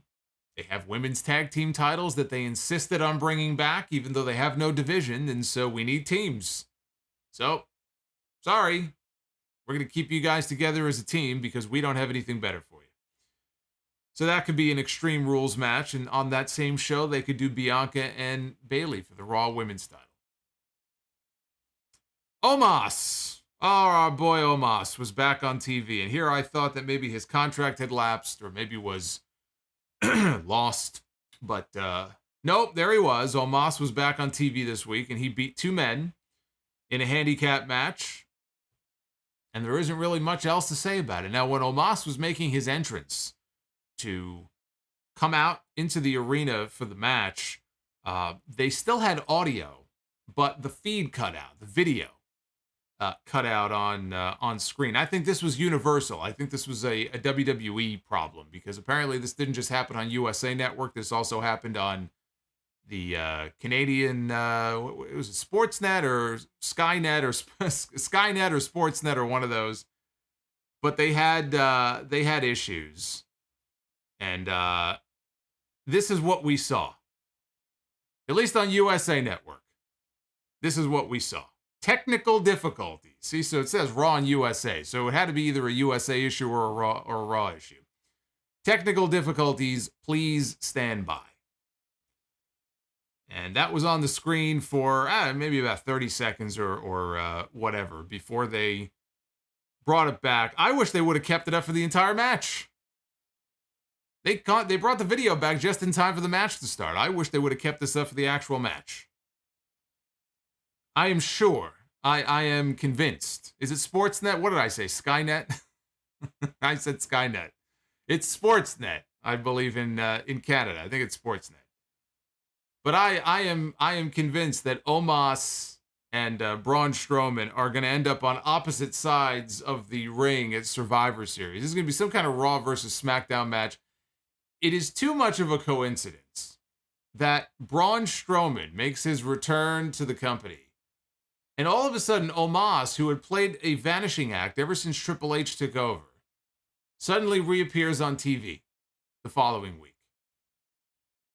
they have women's tag team titles that they insisted on bringing back, even though they have no division. And so we need teams. So, sorry. We're going to keep you guys together as a team because we don't have anything better for you. So that could be an Extreme Rules match. And on that same show, they could do Bianca and Bayley for the Raw Women's title. Omos. Oh, our boy Omos was back on TV. And here I thought that maybe his contract had lapsed or maybe was lost. But nope, there he was. Omos was back on TV this week, and he beat 2 men in a handicap match. And there isn't really much else to say about it. Now, when Omos was making his entrance to come out into the arena for the match, they still had audio, but the feed cut out, the video cut out on screen. I think this was universal. I think this was a WWE problem because apparently this didn't just happen on USA Network. This also happened on the Canadian, it was Sportsnet or Skynet or Skynet or Sportsnet or one of those. But they had issues, and this is what we saw. At least on USA Network, this is what we saw. Technical difficulties. See, so it says Raw and USA, so it had to be either a USA issue or a Raw issue. Technical difficulties. Please stand by. And that was on the screen for maybe about 30 seconds or whatever before they brought it back. I wish they would have kept it up for the entire match. They brought the video back just in time for the match to start. I wish they would have kept this up for the actual match. I am sure. I am convinced. Is it Sportsnet? What did I say? Skynet? I said Skynet. It's Sportsnet, I believe, in Canada. I think it's Sportsnet. But I am convinced that Omos and Braun Strowman are going to end up on opposite sides of the ring at Survivor Series. This is going to be some kind of Raw versus SmackDown match. It is too much of a coincidence that Braun Strowman makes his return to the company And all of a sudden, Omos, who had played a vanishing act ever since Triple H took over, suddenly reappears on TV the following week.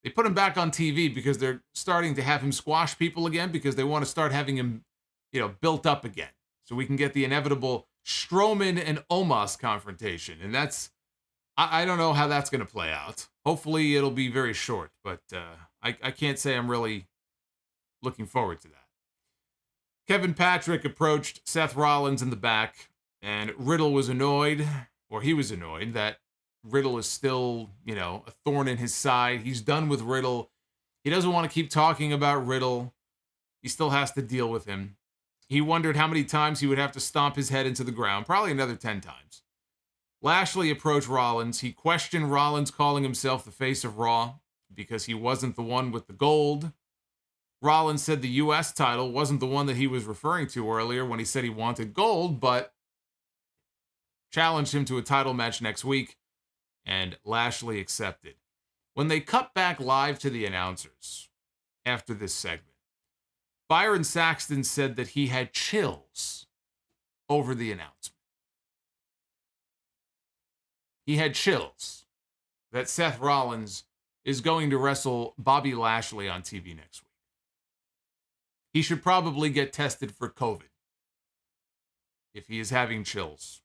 They put him back on TV because they're starting to have him squash people again, because they want to start having him, built up again. So we can get the inevitable Strowman and Omos confrontation. And I don't know how that's going to play out. Hopefully it'll be very short, but I can't say I'm really looking forward to that. Kevin Patrick approached Seth Rollins in the back, and Riddle was annoyed, or he was annoyed, that Riddle is still, a thorn in his side. He's done with Riddle. He doesn't want to keep talking about Riddle. He still has to deal with him. He wondered how many times he would have to stomp his head into the ground, probably another 10 times. Lashley approached Rollins. He questioned Rollins calling himself the face of Raw because he wasn't the one with the gold. Rollins said the U.S. title wasn't the one that he was referring to earlier when he said he wanted gold, but challenged him to a title match next week, and Lashley accepted. When they cut back live to the announcers after this segment, Byron Saxton said that he had chills over the announcement. He had chills that Seth Rollins is going to wrestle Bobby Lashley on TV next week. He should probably get tested for COVID if he is having chills.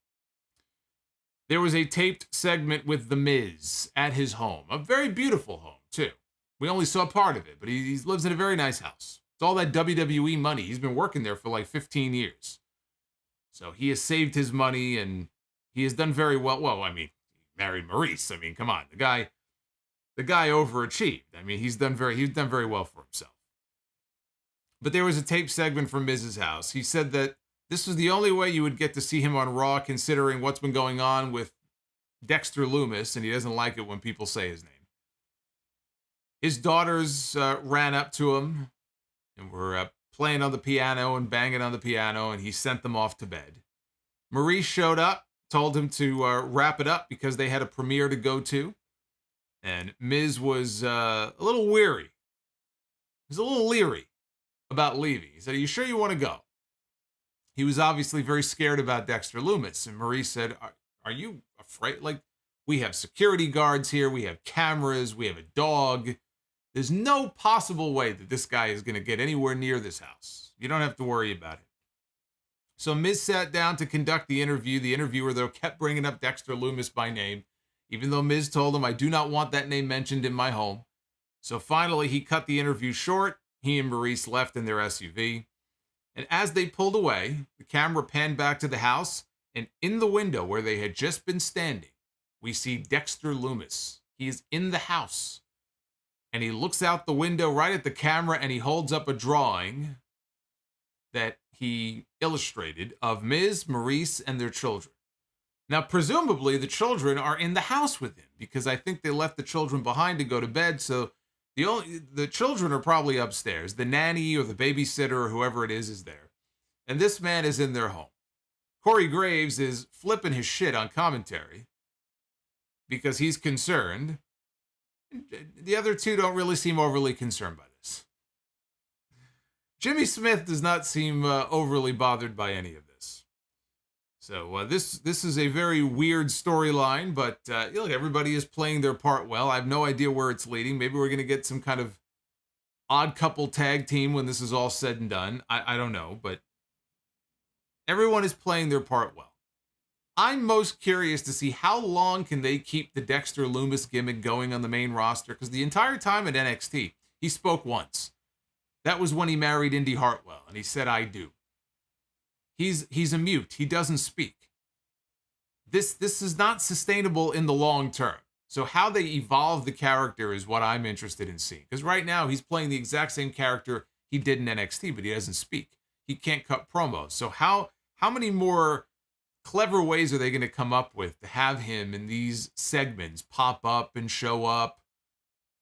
There was a taped segment with The Miz at his home. A very beautiful home, too. We only saw part of it, but he lives in a very nice house. It's all that WWE money. He's been working there for like 15 years. So he has saved his money, and he has done very well. Well, he married Maurice. Come on. The guy overachieved. He's done very well for himself. But there was a tape segment from Miz's house. He said that this was the only way you would get to see him on Raw, considering what's been going on with Dexter Loomis, and he doesn't like it when people say his name. His daughters ran up to him and were playing on the piano and banging on the piano, and he sent them off to bed. Maurice showed up, told him to wrap it up because they had a premiere to go to, and Miz was a little weary. He was a little leery about leaving. He said, "Are you sure you want to go?" He was obviously very scared about Dexter Loomis. And Maurice said, are you afraid? We have security guards here. We have cameras. We have a dog. There's no possible way that this guy is going to get anywhere near this house. You don't have to worry about it. So Miz sat down to conduct the interview. The interviewer, though, kept bringing up Dexter Loomis by name, even though Miz told him, "I do not want that name mentioned in my home." So finally, he cut the interview short. He and Maurice left in their SUV. And as they pulled away, the camera panned back to the house, and in the window where they had just been standing, we see Dexter Loomis. He is in the house, and he looks out the window right at the camera, and he holds up a drawing that he illustrated of Miz, Maurice, and their children. Now, presumably, the children are in the house with him, because I think they left the children behind to go to bed, so the children are probably upstairs. The nanny or the babysitter or whoever it is there. And this man is in their home. Corey Graves is flipping his shit on commentary because he's concerned. The other two don't really seem overly concerned by this. Jimmy Smith does not seem overly bothered by any of this. So this is a very weird storyline, but look, everybody is playing their part well. I have no idea where it's leading. Maybe we're going to get some kind of odd couple tag team when this is all said and done. I don't know, but everyone is playing their part well. I'm most curious to see how long can they keep the Dexter Loomis gimmick going on the main roster, because the entire time at NXT, he spoke once. That was when he married Indy Hartwell, and he said, "I do." He's a mute. He doesn't speak. This is not sustainable in the long term. So how they evolve the character is what I'm interested in seeing. Because right now he's playing the exact same character he did in NXT, but he doesn't speak. He can't cut promos. So how many more clever ways are they going to come up with to have him in these segments pop up and show up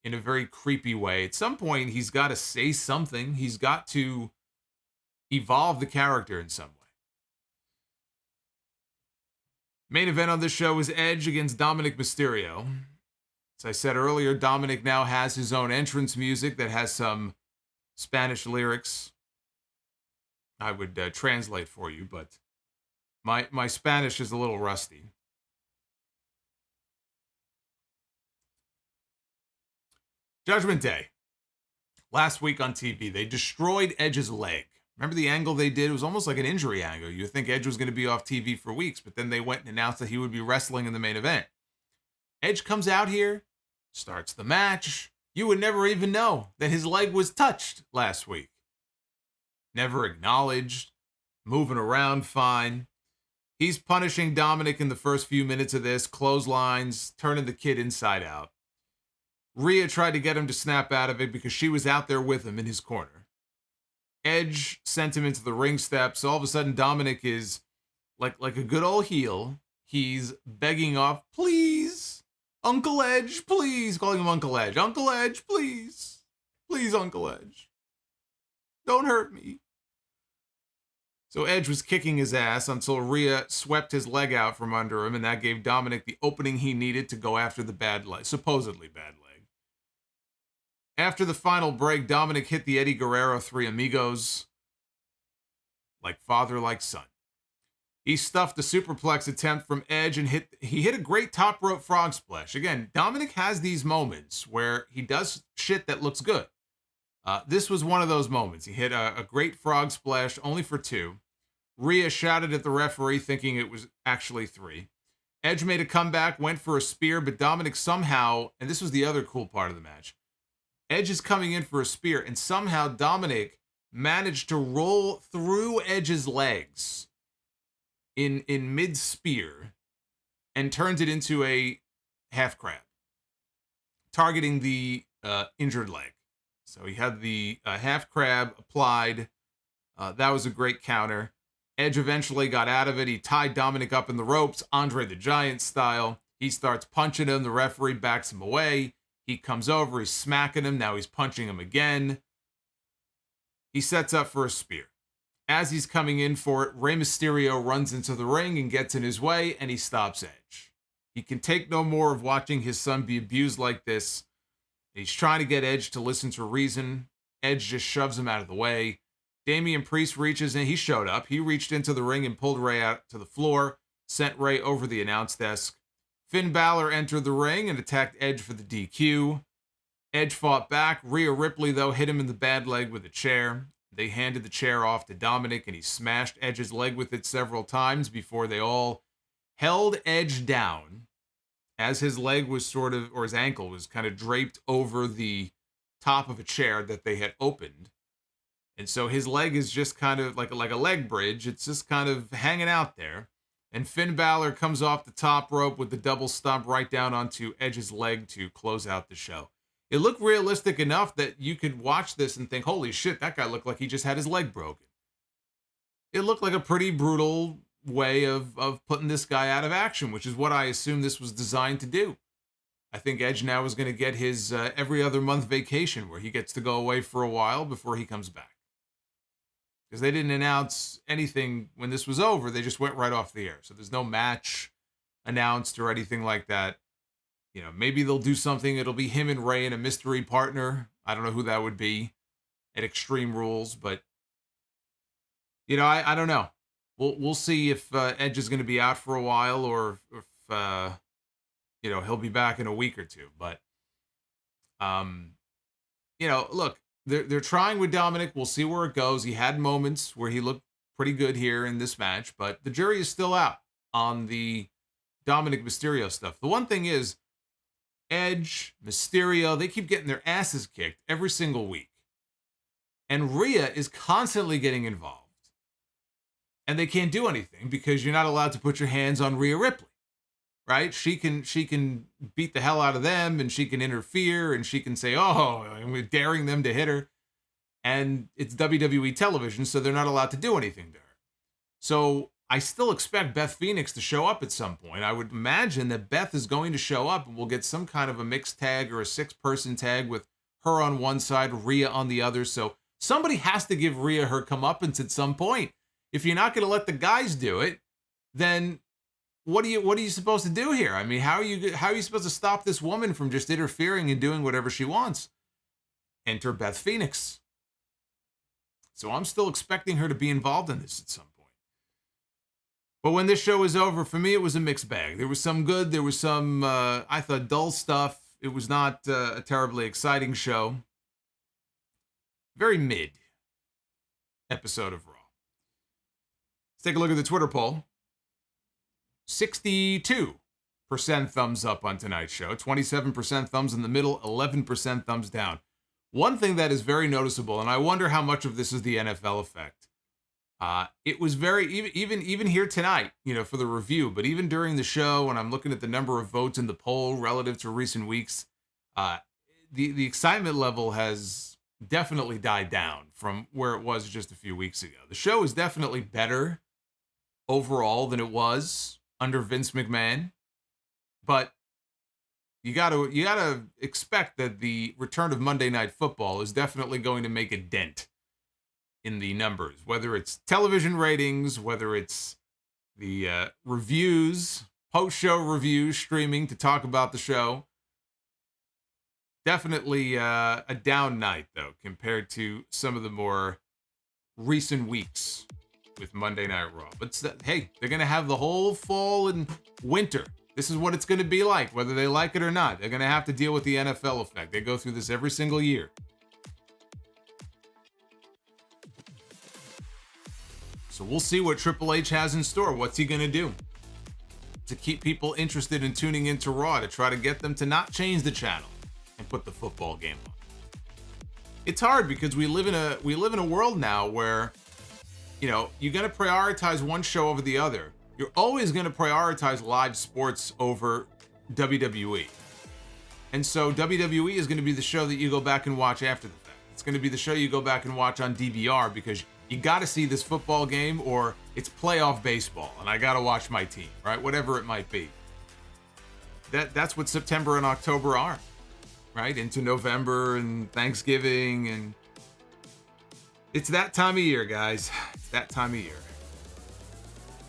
in a very creepy way? At some point, he's got to say something. He's got to evolve the character in some way. Main event on this show is Edge against Dominik Mysterio. As I said earlier, Dominik now has his own entrance music that has some Spanish lyrics. I would translate for you, but my Spanish is a little rusty. Judgment Day. Last week on TV, they destroyed Edge's leg. Remember the angle they did? It was almost like an injury angle. You would think Edge was going to be off TV for weeks, but then they went and announced that he would be wrestling in the main event. Edge comes out here, starts the match. You would never even know that his leg was touched last week. Never acknowledged, moving around fine. He's punishing Dominik in the first few minutes of this, clotheslines, turning the kid inside out. Rhea tried to get him to snap out of it because she was out there with him in his corner. Edge sent him into the ring steps. All of a sudden, Dominik is like a good old heel. He's begging off, please, Uncle Edge, please. Calling him Uncle Edge. Uncle Edge, please. Please, Uncle Edge. Don't hurt me. So Edge was kicking his ass until Rhea swept his leg out from under him, and that gave Dominik the opening he needed to go after the bad leg, supposedly bad leg. After the final break, Dominik hit the Eddie Guerrero Three Amigos like father, like son. He stuffed a superplex attempt from Edge and he hit a great top rope frog splash. Again, Dominik has these moments where he does shit that looks good. This was one of those moments. He hit a great frog splash, only for 2. Rhea shouted at the referee, thinking it was actually 3. Edge made a comeback, went for a spear, but Dominik somehow, and this was the other cool part of the match, Edge is coming in for a spear, and somehow Dominik managed to roll through Edge's legs in mid-spear and turns it into a half crab, targeting the injured leg. So he had the half crab applied. That was a great counter. Edge eventually got out of it. He tied Dominik up in the ropes, Andre the Giant style. He starts punching him. The referee backs him away. He comes over. He's smacking him. Now he's punching him again. He sets up for a spear. As he's coming in for it, Rey Mysterio runs into the ring and gets in his way, and he stops Edge. He can take no more of watching his son be abused like this. He's trying to get Edge to listen to reason. Edge just shoves him out of the way. Damian Priest reaches in. He showed up. He reached into the ring and pulled Rey out to the floor, sent Rey over the announce desk. Finn Balor entered the ring and attacked Edge for the DQ. Edge fought back. Rhea Ripley, though, hit him in the bad leg with a chair. They handed the chair off to Dominik, and he smashed Edge's leg with it several times before they all held Edge down as his leg was or his ankle was kind of draped over the top of a chair that they had opened. And so his leg is just kind of like a leg bridge. It's just kind of hanging out there. And Finn Balor comes off the top rope with the double stomp right down onto Edge's leg to close out the show. It looked realistic enough that you could watch this and think, holy shit, that guy looked like he just had his leg broken. It looked like a pretty brutal way of putting this guy out of action, which is what I assume this was designed to do. I think Edge now is going to get his every other month vacation where he gets to go away for a while before he comes back. Because they didn't announce anything when this was over. They just went right off the air. So there's no match announced or anything like that. You know, maybe they'll do something. It'll be him and Rey and a mystery partner. I don't know who that would be at Extreme Rules, but you know, I don't know. We'll see if Edge is going to be out for a while or if you know, he'll be back in a week or two. But you know, look, they're trying with Dominik. We'll see where it goes. He had moments where he looked pretty good here in this match, but the jury is still out on the Dominik Mysterio stuff. The one thing is, Edge, Mysterio, they keep getting their asses kicked every single week. And Rhea is constantly getting involved. And they can't do anything because you're not allowed to put your hands on Rhea Ripley. Right? She can beat the hell out of them, and she can interfere, and she can say, oh, and we're daring them to hit her. And it's WWE television, so they're not allowed to do anything to her. So I still expect Beth Phoenix to show up at some point. I would imagine that Beth is going to show up and we'll get some kind of a mixed tag or a 6-person tag with her on one side, Rhea on the other. So somebody has to give Rhea her comeuppance at some point. If you're not going to let the guys do it, then what are you supposed to do here? I mean, how are you supposed to stop this woman from just interfering and doing whatever she wants? Enter Beth Phoenix. So I'm still expecting her to be involved in this at some point. But when this show is over, for me, it was a mixed bag. There was some good. There was some, I thought, dull stuff. It was not a terribly exciting show. Very mid episode of Raw. Let's take a look at the Twitter poll. 62% thumbs up on tonight's show. 27% thumbs in the middle. 11% thumbs down. One thing that is very noticeable, and I wonder how much of this is the NFL effect. It was very, even here tonight, for the review, but even during the show, when I'm looking at the number of votes in the poll relative to recent weeks, the excitement level has definitely died down from where it was just a few weeks ago. The show is definitely better overall than it was under Vince McMahon, but you gotta expect that the return of Monday Night Football is definitely going to make a dent in the numbers, whether it's television ratings, whether it's the reviews, post-show reviews, streaming to talk about the show. Definitely a down night, though, compared to some of the more recent weeks with Monday Night Raw. But hey, they're going to have the whole fall and winter. This is what it's going to be like, whether they like it or not. They're going to have to deal with the NFL effect. They go through this every single year. So we'll see what Triple H has in store. What's he going to do to keep people interested in tuning into Raw, to try to get them to not change the channel and put the football game on? It's hard because we live in a world now where, you're going to prioritize one show over the other. You're always going to prioritize live sports over WWE. And so WWE is going to be the show that you go back and watch after the fact. It's going to be the show you go back and watch on DVR because you got to see this football game, or it's playoff baseball and I got to watch my team, right? Whatever it might be. That's what September and October are, right? Into November and Thanksgiving, and it's that time of year, guys. It's that time of year.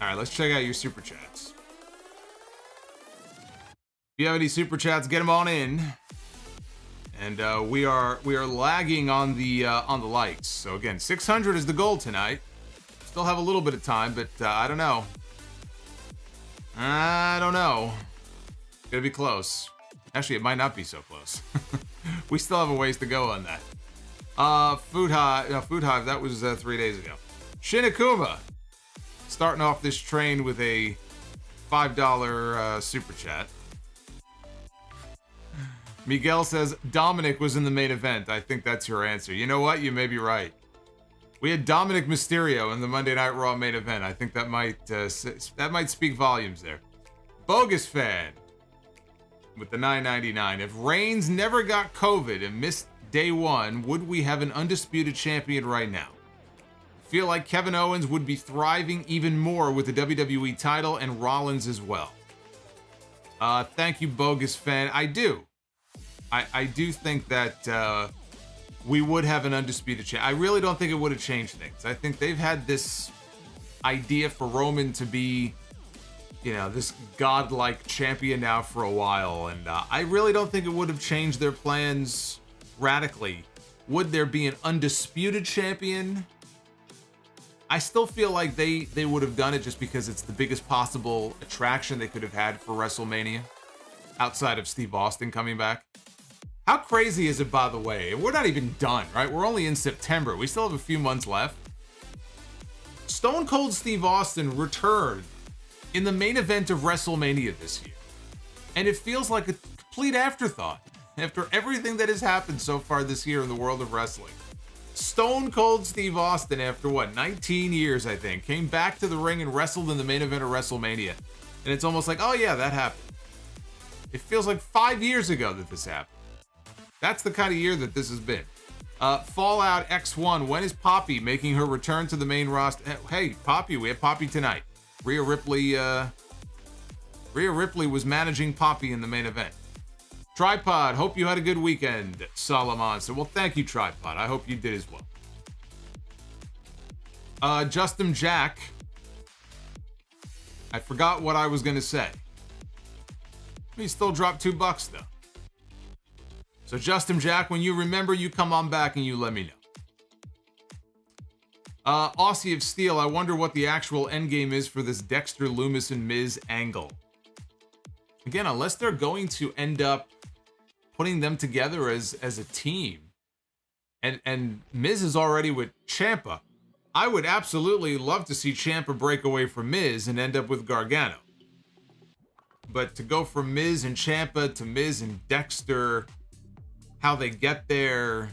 All right, let's check out your super chats. If you have any super chats, get them on in. And we are lagging on the likes. So again, 600 is the goal tonight. Still have a little bit of time, but I don't know. It's gonna be close. Actually, it might not be so close. We still have a ways to go on that. Food Hive. That was 3 days ago. Shinakuma starting off this train with a $5 super chat. Miguel says Dominik was in the main event. I think that's your answer. You know what? You may be right. We had Dominik Mysterio in the Monday Night Raw main event. I think that might speak volumes there. Bogus fan with the $9.99. If Reigns never got COVID and missed day one, would we have an undisputed champion right now? I feel like Kevin Owens would be thriving even more with the WWE title, and Rollins as well. Thank you, Bogus fan. I do. I do think that we would have an undisputed champ. I really don't think it would have changed things. I think they've had this idea for Roman to be, this godlike champion now for a while, and I really don't think it would have changed their plans radically. Would there be an undisputed champion? I still feel like they would have done it just because it's the biggest possible attraction they could have had for WrestleMania, outside of Steve Austin coming back. How crazy is it, by the way? We're not even done, right? We're only in September. We still have a few months left. Stone Cold Steve Austin returned in the main event of WrestleMania this year. And it feels like a complete afterthought after everything that has happened so far this year in the world of wrestling. Stone Cold Steve Austin, after 19 years, I think, came back to the ring and wrestled in the main event of WrestleMania. And it's almost like, oh yeah, that happened. It feels like 5 years ago that this happened. That's the kind of year that this has been. Fallout X1, when is Poppy making her return to the main roster? Hey, Poppy, we have Poppy tonight. Rhea Ripley was managing Poppy in the main event. Tripod, hope you had a good weekend, Solomonster. Well, thank you, Tripod. I hope you did as well. Justin Jack. I forgot what I was going to say. He still dropped $2 though. So Justin Jack, when you remember, you come on back and you let me know. Aussie of Steel, I wonder what the actual endgame is for this Dexter Loomis and Miz angle. Again, unless they're going to end up putting them together as a team, and Miz is already with Ciampa, I would absolutely love to see Ciampa break away from Miz and end up with Gargano. But to go from Miz and Ciampa to Miz and Dexter, how they get there,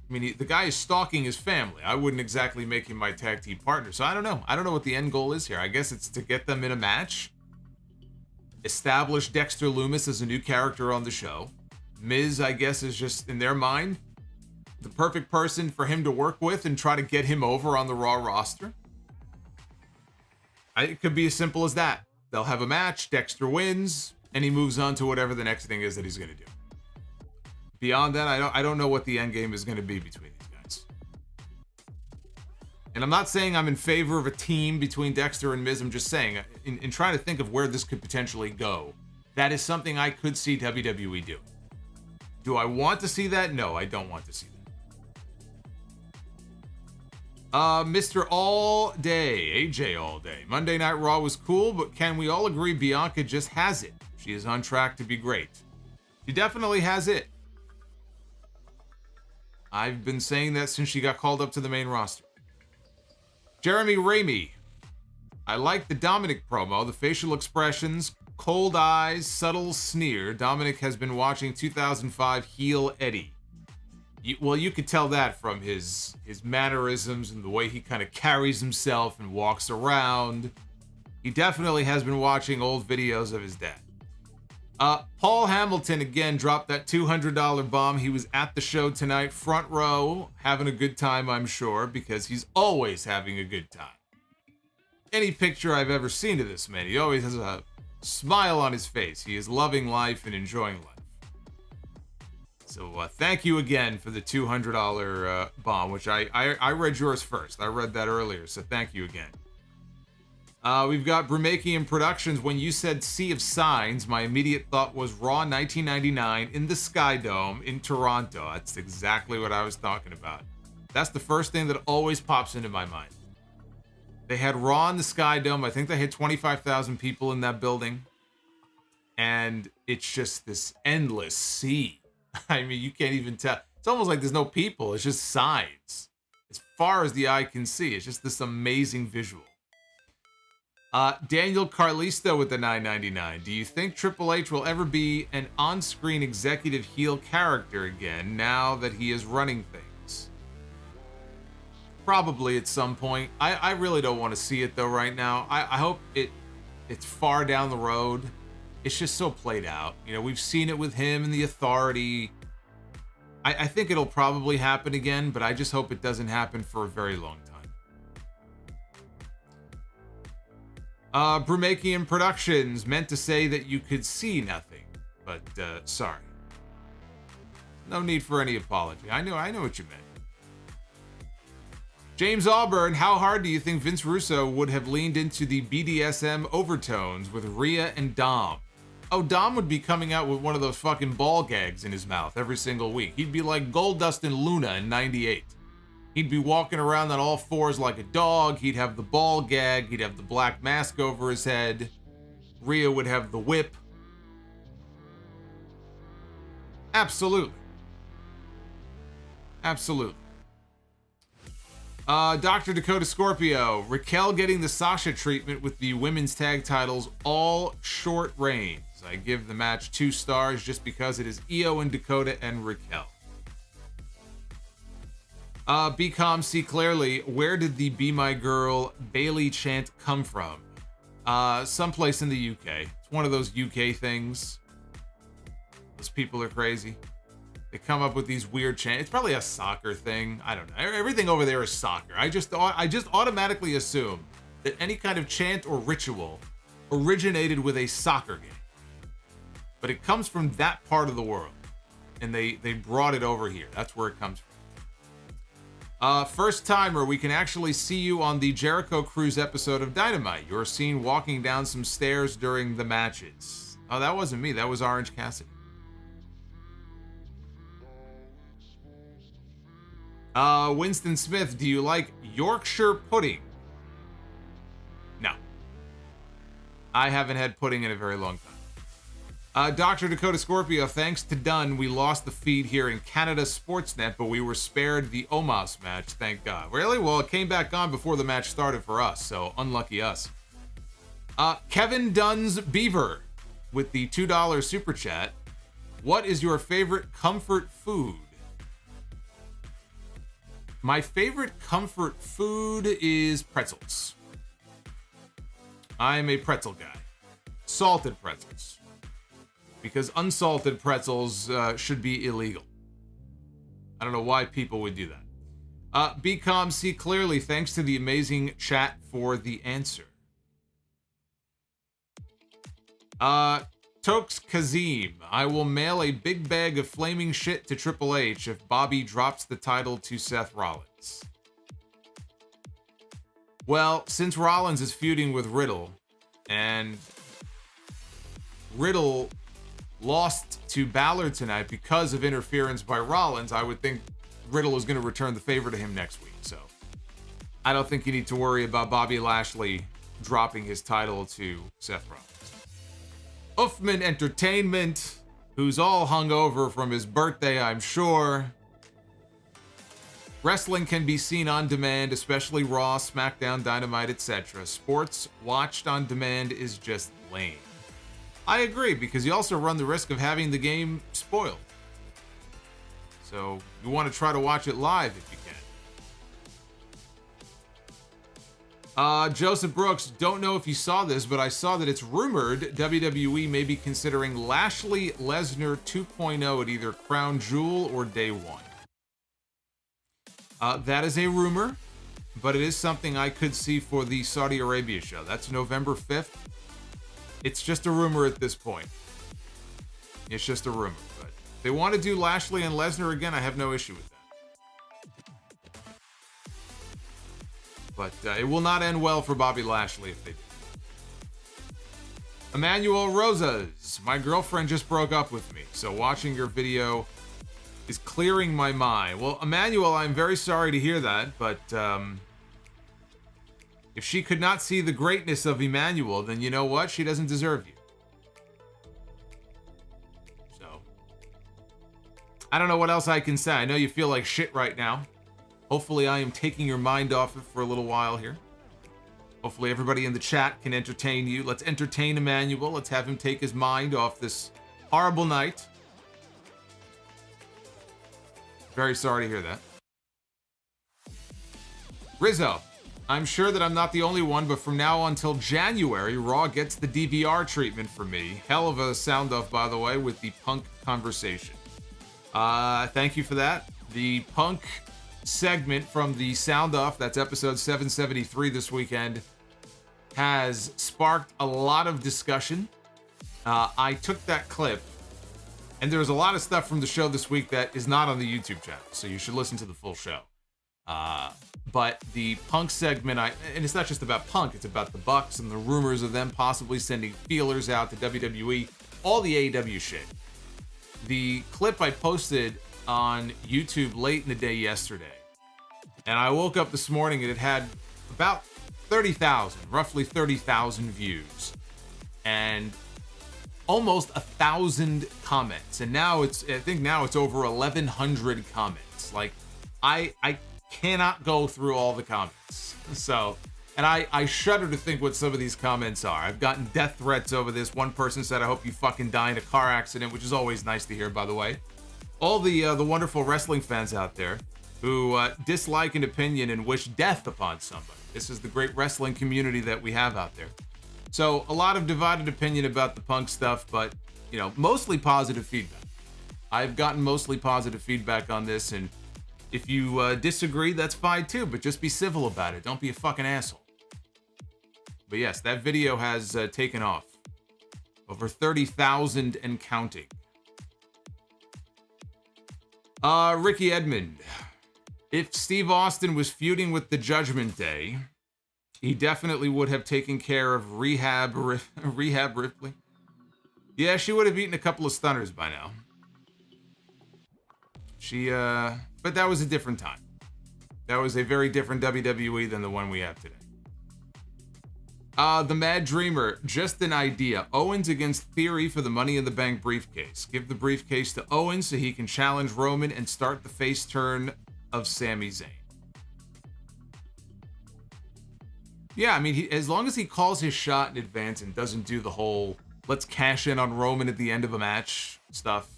I mean, the guy is stalking his family. I wouldn't exactly make him my tag team partner. So I don't know. I don't know what the end goal is here. I guess it's to get them in a match, establish Dexter Loomis as a new character on the show. Miz, I guess, is just, in their mind, the perfect person for him to work with and try to get him over on the Raw roster. It could be as simple as that. They'll have a match, Dexter wins, and he moves on to whatever the next thing is that he's going to do. Beyond that, I don't know what the end game is going to be between these guys. And I'm not saying I'm in favor of a team between Dexter and Miz. I'm just saying, in trying to think of where this could potentially go, that is something I could see WWE do. Do I want to see that? No, I don't want to see that. Mr. All Day, AJ All Day. Monday Night Raw was cool, but can we all agree Bianca just has it? She is on track to be great. She definitely has it. I've been saying that since she got called up to the main roster. Jeremy Ramey. I like the Dominik promo, the facial expressions, cold eyes, subtle sneer. Dominik has been watching 2005 heel Eddie. You could tell that from his mannerisms and the way he kind of carries himself and walks around. He definitely has been watching old videos of his dad. Paul Hamilton again dropped that $200 bomb. He was at the show tonight, front row, having a good time, I'm sure, because he's always having a good time. Any picture I've ever seen of this man, he always has a smile on his face. He is loving life and enjoying life. So thank you again for the $200 bomb, which I read yours first. I read that earlier, so thank you again. We've got Brumakian Productions. When you said Sea of Signs, my immediate thought was Raw 1999 in the Sky Dome in Toronto. That's exactly what I was talking about. That's the first thing that always pops into my mind. They had Raw in the Sky Dome. I think they had 25,000 people in that building. And it's just this endless sea. I mean, you can't even tell. It's almost like there's no people. It's just signs. As far as the eye can see, it's just this amazing visual. Daniel Carlisto with the $9.99. Do you think Triple H will ever be an on-screen executive heel character again now that he is running things? Probably at some point. I really don't want to see it though right now. I hope it's far down the road. It's just so played out. You know, we've seen it with him and the Authority. I think it'll probably happen again, but I just hope it doesn't happen for a very long time. Brumakian Productions meant to say that you could see nothing, but sorry. No need for any apology. I know what you meant. James Auburn, how hard do you think Vince Russo would have leaned into the BDSM overtones with Rhea and Dom? Oh, Dom would be coming out with one of those fucking ball gags in his mouth every single week. He'd be like Goldust and Luna in '98. He'd be walking around on all fours like a dog. He'd have the ball gag. He'd have the black mask over his head. Rhea would have the whip. Absolutely. Absolutely. Dr. Dakota Scorpio. Raquel getting the Sasha treatment with the women's tag titles all short reigns. I give the match 2 stars just because it is Io and Dakota and Raquel. BCom see clearly, where did the Be My Girl Bayley chant come from? Someplace in the UK. It's one of those UK things. Those people are crazy. They come up with these weird chants. It's probably a soccer thing. I don't know. Everything over there is soccer. I just automatically assume that any kind of chant or ritual originated with a soccer game. But it comes from that part of the world. And they brought it over here. That's where it comes from. First timer, we can actually see you on the Jericho Cruise episode of Dynamite. You're seen walking down some stairs during the matches. Oh, that wasn't me. That was Orange Cassidy. Winston Smith, do you like Yorkshire pudding? No. I haven't had pudding in a very long time. Dr. Dakota Scorpio, thanks to Dunn, we lost the feed here in Canada Sportsnet, but we were spared the Omos match, thank God. Really? Well, it came back on before the match started for us, so unlucky us. Kevin Dunn's Beaver with the $2 super chat. What is your favorite comfort food? My favorite comfort food is pretzels. I'm a pretzel guy. Salted pretzels. Because unsalted pretzels should be illegal. I don't know why people would do that. BCOM see clearly, thanks to the amazing chat for the answer. Tokes Kazim, I will mail a big bag of flaming shit to Triple H if Bobby drops the title to Seth Rollins. Well, since Rollins is feuding with Riddle, and Riddle lost to Balor tonight because of interference by Rollins, I would think Riddle is going to return the favor to him next week. So I don't think you need to worry about Bobby Lashley dropping his title to Seth Rollins. Uffman Entertainment, who's all hungover from his birthday, I'm sure. Wrestling can be seen on demand, especially Raw, SmackDown, Dynamite, etc. Sports watched on demand is just lame. I agree, because you also run the risk of having the game spoiled. So you want to try to watch it live if you can. Joseph Brooks, don't know if you saw this, but I saw that it's rumored WWE may be considering Lashley Lesnar 2.0 at either Crown Jewel or Day One. That is a rumor, but it is something I could see for the Saudi Arabia show. That's November 5th. It's just a rumor at this point. It's just a rumor, but if they want to do Lashley and Lesnar again, I have no issue with that. But it will not end well for Bobby Lashley if they do. Emmanuel Rosas, my girlfriend just broke up with me, so watching your video is clearing my mind. Well, Emmanuel, I'm very sorry to hear that, but if she could not see the greatness of Emmanuel, then you know what? She doesn't deserve you. So, I don't know what else I can say. I know you feel like shit right now. Hopefully I am taking your mind off it for a little while here. Hopefully everybody in the chat can entertain you. Let's entertain Emmanuel. Let's have him take his mind off this horrible night. Very sorry to hear that. Rizzo, I'm sure that I'm not the only one, but from now until January, Raw gets the DVR treatment for me. Hell of a sound off, by the way, with the Punk conversation. Thank you for that. The Punk segment from the sound off, that's episode 773 this weekend, has sparked a lot of discussion. I took that clip, and there was a lot of stuff from the show this week that is not on the YouTube channel, so you should listen to the full show. But the Punk segment, and it's not just about Punk, it's about the Bucks and the rumors of them possibly sending feelers out to WWE, all the AEW shit. The clip I posted on YouTube late in the day yesterday, and I woke up this morning and it had about 30,000, roughly 30,000 views, and almost 1,000 comments. And now I think it's over 1,100 comments. Like, I cannot go through all the comments. So, and I shudder to think what some of these comments are. I've gotten death threats over this. One person said, I hope you fucking die in a car accident, which is always nice to hear, by the way. All the wonderful wrestling fans out there who dislike an opinion and wish death upon somebody. This is the great wrestling community that we have out there. So a lot of divided opinion about the Punk stuff, but, you know, mostly positive feedback. I've gotten mostly positive feedback on this, and if you disagree, that's fine too, but just be civil about it. Don't be a fucking asshole. But yes, that video has taken off. Over 30,000 and counting. Ricky Edmond. If Steve Austin was feuding with the Judgment Day, he definitely would have taken care of Rehab Ripley. Yeah, she would have eaten a couple of stunners by now. But that was a different time. That was a very different WWE than the one we have today. The Mad Dreamer, just an idea. Owens against Theory for the Money in the Bank briefcase. Give the briefcase to Owens so he can challenge Roman and start the face turn of Sami Zayn. Yeah, I mean, as long as he calls his shot in advance and doesn't do the whole let's cash in on Roman at the end of a match stuff,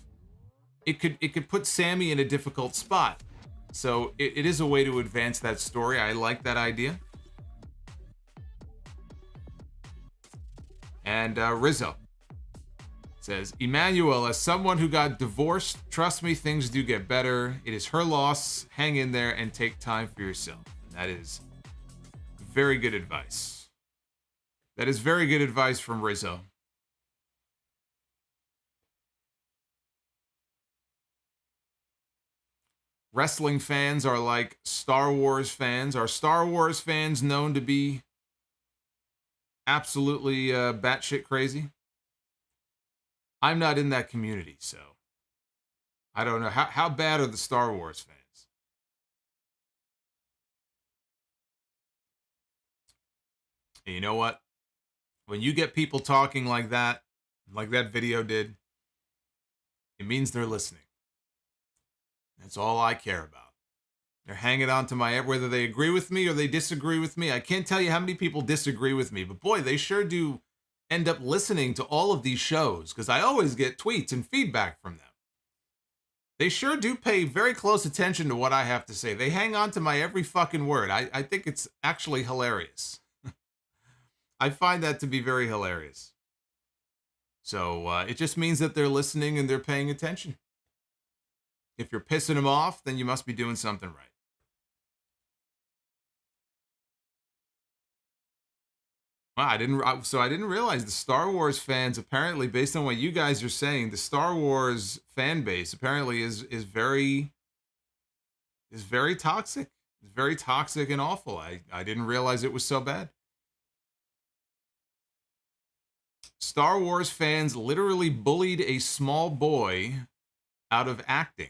it could put Sami in a difficult spot. So it is a way to advance that story. I like that idea. And Rizzo says, Emmanuel, as someone who got divorced, trust me, things do get better. It is her loss. Hang in there and take time for yourself. And that is very good advice. That is very good advice from Rizzo. Wrestling fans are like Star Wars fans. Are Star Wars fans known to be absolutely batshit crazy? I'm not in that community, so I don't know. How bad are the Star Wars fans? And you know what? When you get people talking like that video did, it means they're listening. That's all I care about. They're hanging on to my, whether they agree with me or they disagree with me. I can't tell you how many people disagree with me, but boy, they sure do end up listening to all of these shows because I always get tweets and feedback from them. They sure do pay very close attention to what I have to say. They hang on to my every fucking word. I think it's actually hilarious. I find that to be very hilarious. So it just means that they're listening and they're paying attention. If you're pissing them off, then you must be doing something right. Wow, I didn't realize the Star Wars fans, apparently, based on what you guys are saying, the Star Wars fan base apparently is very toxic. It's very toxic and awful. I didn't realize it was so bad. Star Wars fans literally bullied a small boy out of acting.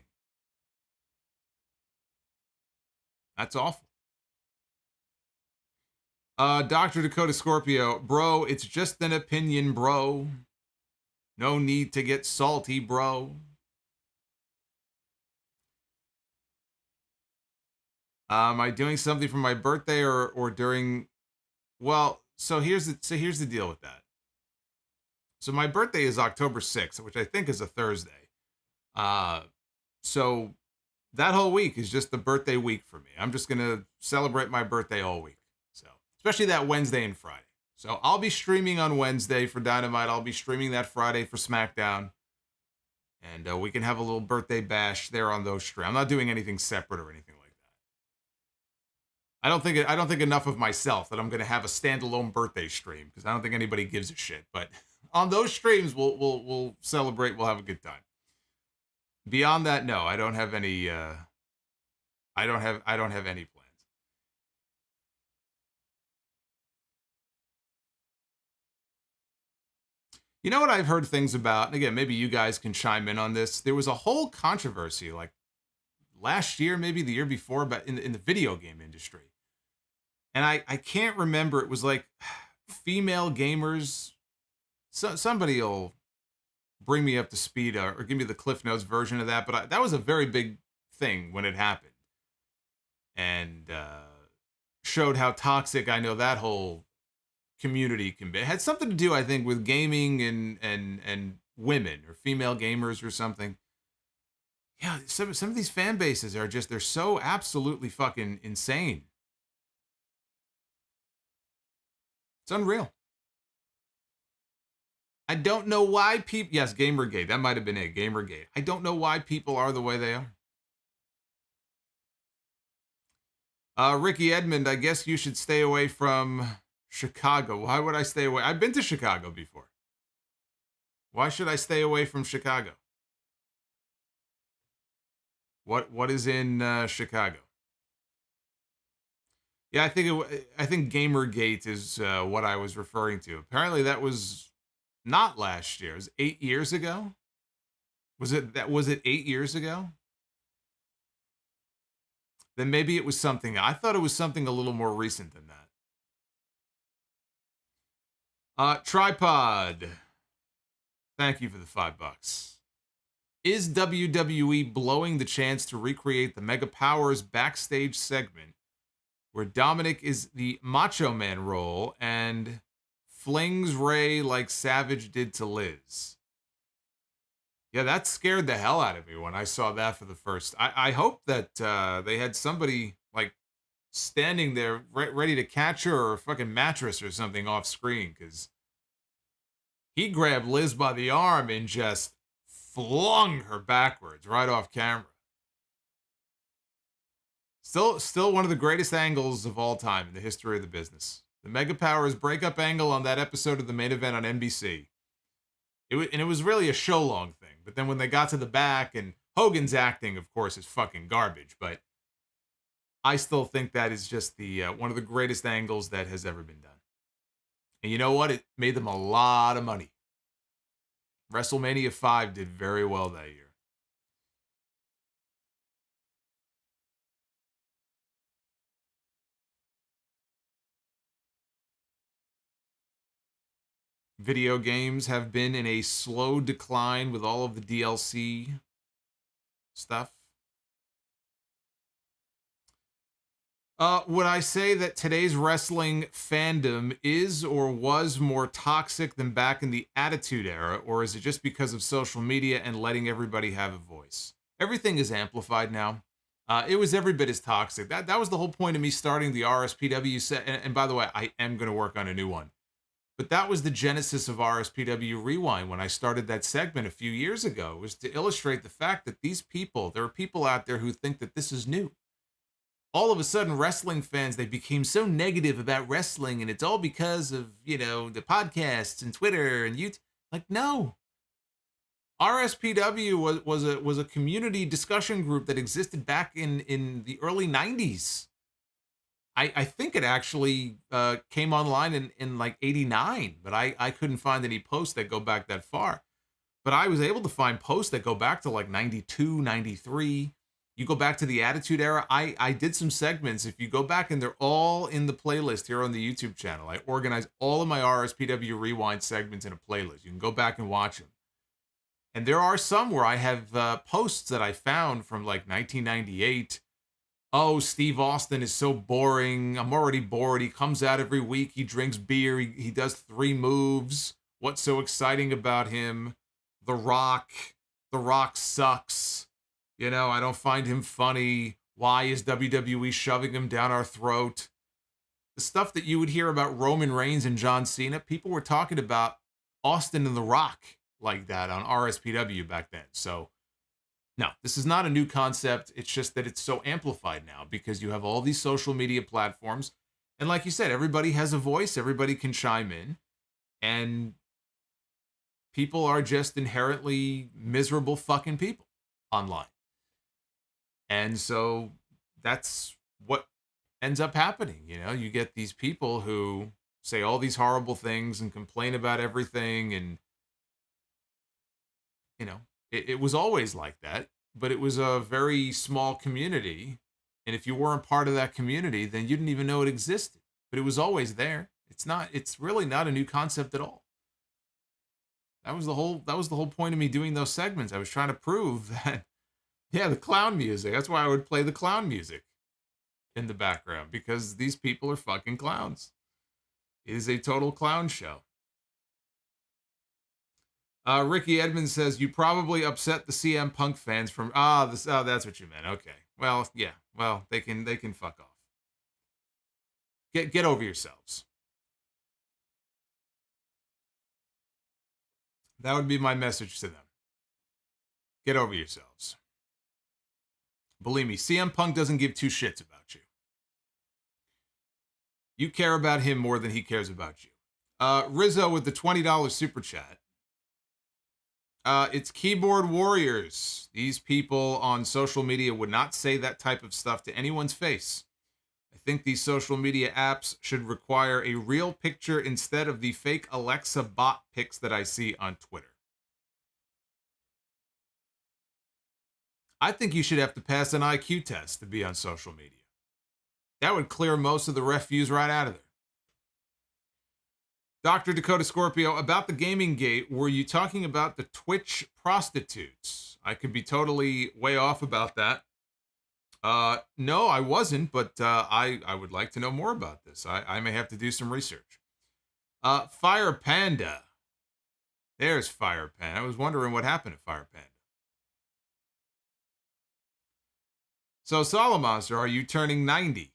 That's awful. Dr. Dakota Scorpio, bro, it's just an opinion, bro. No need to get salty, bro. Am I doing something for my birthday or during? Well, so here's the deal with that. So my birthday is October 6th, which I think is a Thursday. So that whole week is just the birthday week for me. I'm just gonna celebrate my birthday all week. So especially that Wednesday and Friday. So I'll be streaming on Wednesday for Dynamite. I'll be streaming that Friday for SmackDown. And we can have a little birthday bash there on those streams. I'm not doing anything separate or anything like that. I don't think enough of myself that I'm going to have a standalone birthday stream because I don't think anybody gives a shit. But on those streams, we'll celebrate. We'll have a good time. Beyond that, no, I don't have any. I don't have any plans. You know what I've heard things about? And again, maybe you guys can chime in on this. There was a whole controversy, like last year, maybe the year before, but in the video game industry. And I can't remember. It was like female gamers. Somebody will bring me up to speed or give me the Cliff Notes version of that. But that was a very big thing when it happened. And showed how toxic I know that whole community can be. It had something to do, I think, with gaming and women or female gamers or something. Yeah, some of these fan bases are just, they're so absolutely fucking insane. It's unreal. I don't know why people... Yes, Gamergate. That might have been it. Gamergate. I don't know why people are the way they are. Ricky Edmond, I guess you should stay away from Chicago. Why would I stay away? I've been to Chicago before. Why should I stay away from Chicago? What is in Chicago? Yeah, I think Gamergate is what I was referring to. Apparently that was not last year. It was 8 years ago. Was it 8 years ago? then maybe it was something. I thought it was something a little more recent than that. Tripod. Thank you for the $5. Is WWE blowing the chance to recreate the Mega Powers backstage segment where Dominik is the Macho Man role and flings Ray like Savage did to Liz? Yeah, that scared the hell out of me when I saw that for the first. I hope that they had somebody like standing there ready to catch her or a fucking mattress or something off screen, because he grabbed Liz by the arm and just flung her backwards right off camera. Still one of the greatest angles of all time in the history of the business. The Mega Powers breakup angle on that episode of the main event on NBC. It was really a show-long thing. But then when they got to the back, and Hogan's acting, of course, is fucking garbage, but I still think that is just the one of the greatest angles that has ever been done. And you know what? It made them a lot of money. WrestleMania 5 did very well that year. Video games have been in a slow decline with all of the DLC stuff. Would I say that today's wrestling fandom is or was more toxic than back in the Attitude Era, or is it just because of social media and letting everybody have a voice? Everything is amplified now. It was every bit as toxic. That was the whole point of me starting the RSPW set. And by the way, I am going to work on a new one. But that was the genesis of RSPW Rewind when I started that segment a few years ago, was to illustrate the fact that there are people out there who think that this is new. All of a sudden, wrestling fans, they became so negative about wrestling, and it's all because of, the podcasts and Twitter and YouTube. Like, no. RSPW was a community discussion group that existed back in the early 90s. I think it actually came online in like 89, but I couldn't find any posts that go back that far. But I was able to find posts that go back to like 92, 93. You go back to the Attitude Era. I did some segments. If you go back, and they're all in the playlist here on the YouTube channel. I organized all of my RSPW Rewind segments in a playlist. You can go back and watch them. And there are some where I have posts that I found from like 1998. Oh, Steve Austin is so boring. I'm already bored. He comes out every week. He drinks beer. He does 3 moves. What's so exciting about him? The Rock. The Rock sucks. I don't find him funny. Why is WWE shoving him down our throat? The stuff that you would hear about Roman Reigns and John Cena, people were talking about Austin and The Rock like that on RSPW back then. So, no, this is not a new concept. It's just that it's so amplified now because you have all these social media platforms. And like you said, everybody has a voice. Everybody can chime in. And people are just inherently miserable fucking people online. And so that's what ends up happening. You get these people who say all these horrible things and complain about everything. And, it was always like that, but it was a very small community. And if you weren't part of that community, then you didn't even know it existed. But it was always there. It's really not a new concept at all. That was the whole point of me doing those segments. I was trying to prove that, yeah, the clown music. That's why I would play the clown music in the background, because these people are fucking clowns. It is a total clown show. Ricky Edmonds says, you probably upset the CM Punk fans from, that's what you meant. Okay. Well, yeah. Well, they can fuck off. Get over yourselves. That would be my message to them. Get over yourselves. Believe me, CM Punk doesn't give 2 shits about you. You care about him more than he cares about you. Rizzo with the $20 super chat. It's keyboard warriors. These people on social media would not say that type of stuff to anyone's face. I think these social media apps should require a real picture instead of the fake Alexa bot pics that I see on Twitter. I think you should have to pass an IQ test to be on social media. That would clear most of the refuse right out of there. Dr. Dakota Scorpio, about the gaming gate, were you talking about the Twitch prostitutes? I could be totally way off about that. No, I wasn't, but I would like to know more about this. I may have to do some research. Fire Panda. There's Fire Panda. I was wondering what happened to Fire Panda. So, Solomonster, are you turning 90?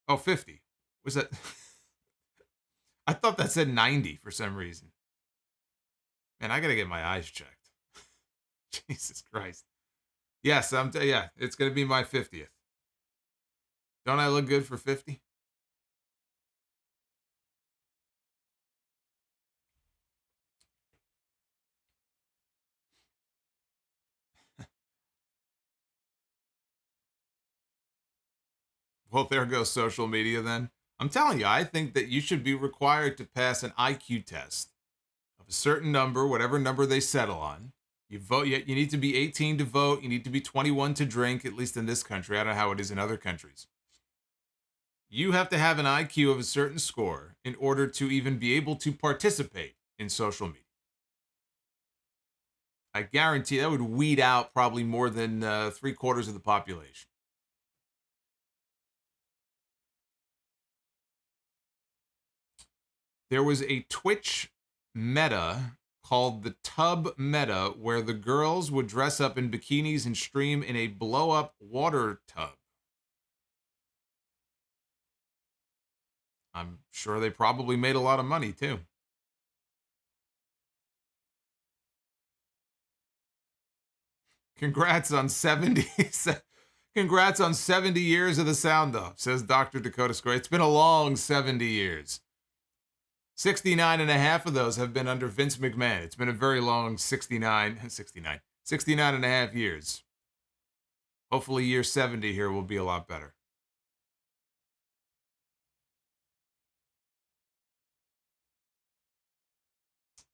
Oh, 50. Was that... I thought that said 90 for some reason. Man, I gotta get my eyes checked. Jesus Christ. Yes, yeah, it's gonna be my 50th. Don't I look good for 50? Well, there goes social media then. I'm telling you, I think that you should be required to pass an IQ test of a certain number, whatever number they settle on. You vote. You need to be 18 to vote. You need to be 21 to drink, at least in this country. I don't know how it is in other countries. You have to have an IQ of a certain score in order to even be able to participate in social media. I guarantee that would weed out probably more than 3/4 of the population. There was a Twitch meta called the Tub Meta, where the girls would dress up in bikinis and stream in a blow-up water tub. I'm sure they probably made a lot of money, too. Congrats on 70. Congrats on 70 years of the sound off, says Dr. Dakota Square. It's been a long 70 years. 69 and a half of those have been under Vince McMahon. It's been a very long 69 and a half years. Hopefully year 70 here will be a lot better.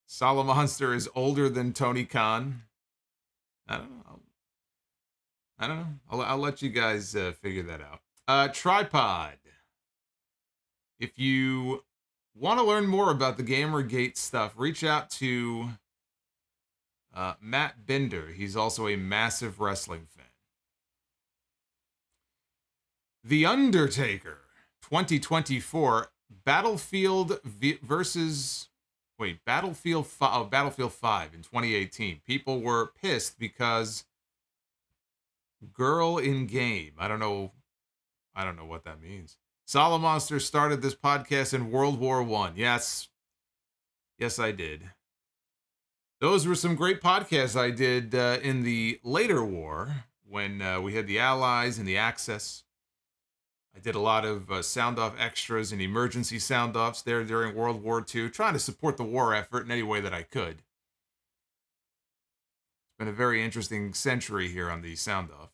Solomonster is older than Tony Khan. I don't know. I'll let you guys figure that out. Tripod. If you want to learn more about the Gamergate stuff, reach out to Matt Bender. He's also a massive wrestling fan. The Undertaker 2024 Battlefield versus Battlefield 5 in 2018. People were pissed because girl in game. I don't know what that means. Solomonster started this podcast in World War I. Yes, I did. Those were some great podcasts I did in the later war when we had the Allies and the Axis. I did a lot of sound-off extras and emergency sound-offs there during World War II, trying to support the war effort in any way that I could. It's been a very interesting century here on the sound-off.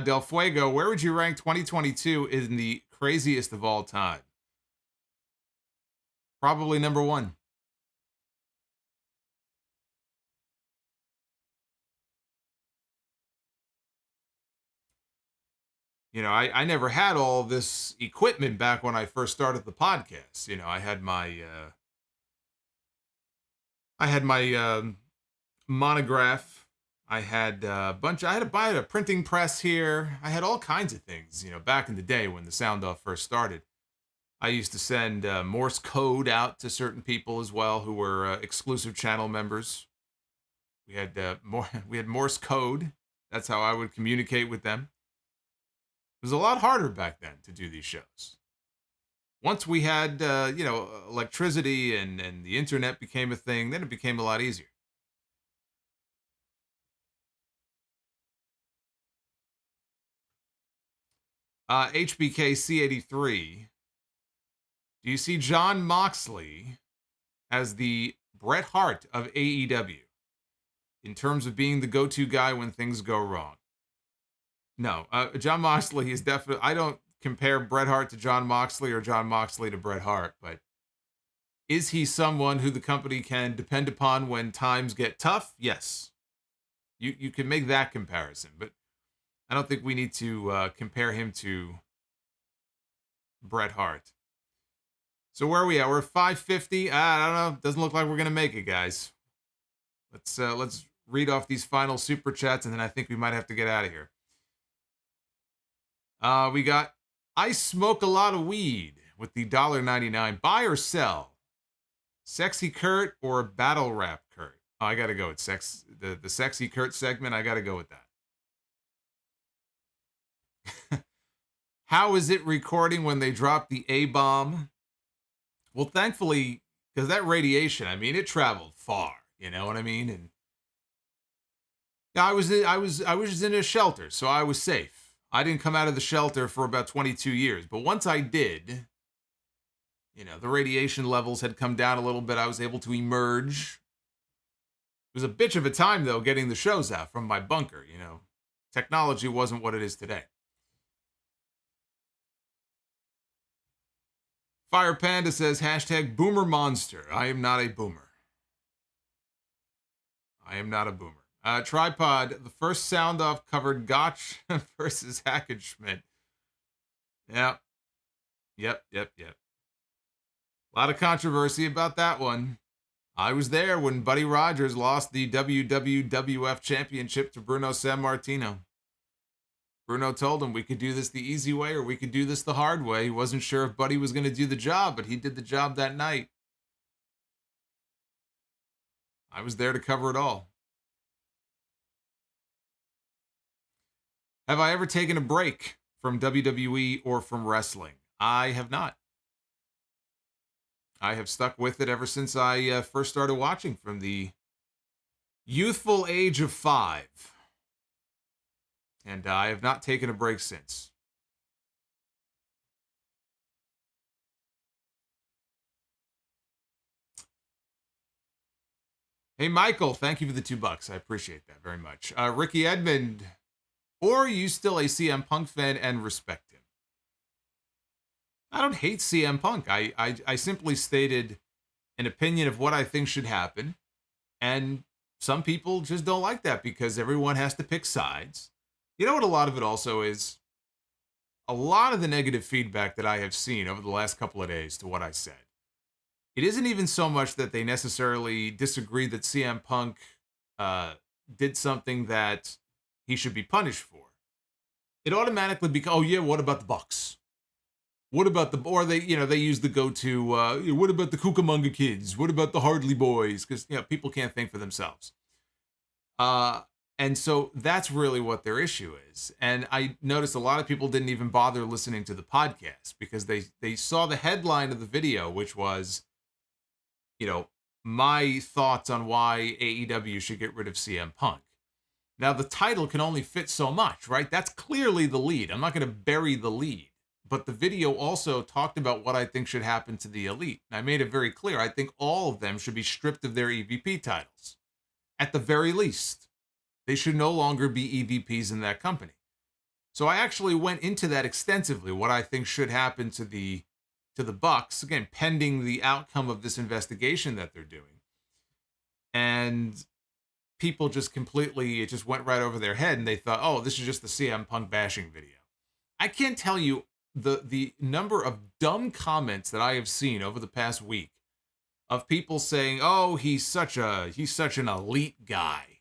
Del Fuego, where would you rank 2022 in the craziest of all time? Probably number 1. You know, I never had all this equipment back when I first started the podcast. You know, I had my monograph. I had a bunch. I had to buy a printing press here. I had all kinds of things. You know, back in the day when the sound off first started, I used to send Morse code out to certain people as well who were exclusive channel members. We had Morse code. That's how I would communicate with them. It was a lot harder back then to do these shows. Once we had, electricity and the internet became a thing, then it became a lot easier. HBK C83. Do you see Jon Moxley as the Bret Hart of AEW in terms of being the go-to guy when things go wrong? No, Jon Moxley is definitely... I don't compare Bret Hart to Jon Moxley or Jon Moxley to Bret Hart, but Is he someone who the company can depend upon when times get tough? Yes. You can make that comparison, but I don't think we need to compare him to Bret Hart. So where are we at? We're at 550. I don't know. Doesn't look like we're gonna make it, guys. Let's read off these final super chats, and then I think we might have to get out of here. We got I smoke a lot of weed with the $1.99. Buy or sell? Sexy Kurt or battle rap Kurt? Oh, I gotta go with the sexy Kurt segment. I gotta go with that. How is it recording when they drop the A-bomb? Well, thankfully, because that radiation, I mean, it traveled far. You know what I mean? And yeah, I was in a shelter, so I was safe. I didn't come out of the shelter for about 22 years, but once I did, you know, the radiation levels had come down a little bit. I was able to emerge. It was a bitch of a time, though, getting the shows out from my bunker, you know. Technology wasn't what it is today. Fire Panda says, hashtag boomer monster. I am not a boomer. I am not a boomer. Tripod, the first sound off covered Gotch versus Hackenschmidt. Yep. A lot of controversy about that one. I was there when Buddy Rogers lost the WWF Championship to Bruno Sammartino. Bruno told him we could do this the easy way or we could do this the hard way. He wasn't sure if Buddy was going to do the job, but he did the job that night. I was there to cover it all. Have I ever taken a break from WWE or from wrestling? I have not. I have stuck with it ever since I first started watching from the youthful age of 5. And I have not taken a break since. Hey, Michael, thank you for the $2. I appreciate that very much. Ricky Edmond, or are you still a CM Punk fan and respect him? I don't hate CM Punk. I simply stated an opinion of what I think should happen. And some people just don't like that because everyone has to pick sides. You know what a lot of it also is? A lot of the negative feedback that I have seen over the last couple of days to what I said. It isn't even so much that they necessarily disagree that CM Punk did something that he should be punished for. It automatically becomes, oh yeah, what about the Bucks? What about or they use the go-to, what about the Cucamonga kids? What about the Hardley boys? Because, people can't think for themselves. And so that's really what their issue is. And I noticed a lot of people didn't even bother listening to the podcast because they saw the headline of the video, which was, my thoughts on why AEW should get rid of CM Punk. Now, the title can only fit so much, right? That's clearly the lead. I'm not going to bury the lead. But the video also talked about what I think should happen to the Elite. And I made it very clear. I think all of them should be stripped of their EVP titles. At the very least, they should no longer be EVPs in that company. So I actually went into that extensively, what I think should happen to the Bucks, again, pending the outcome of this investigation that they're doing. And people just it just went right over their head and they thought, oh, this is just the CM Punk bashing video. I can't tell you the number of dumb comments that I have seen over the past week of people saying, oh, he's such an elite guy.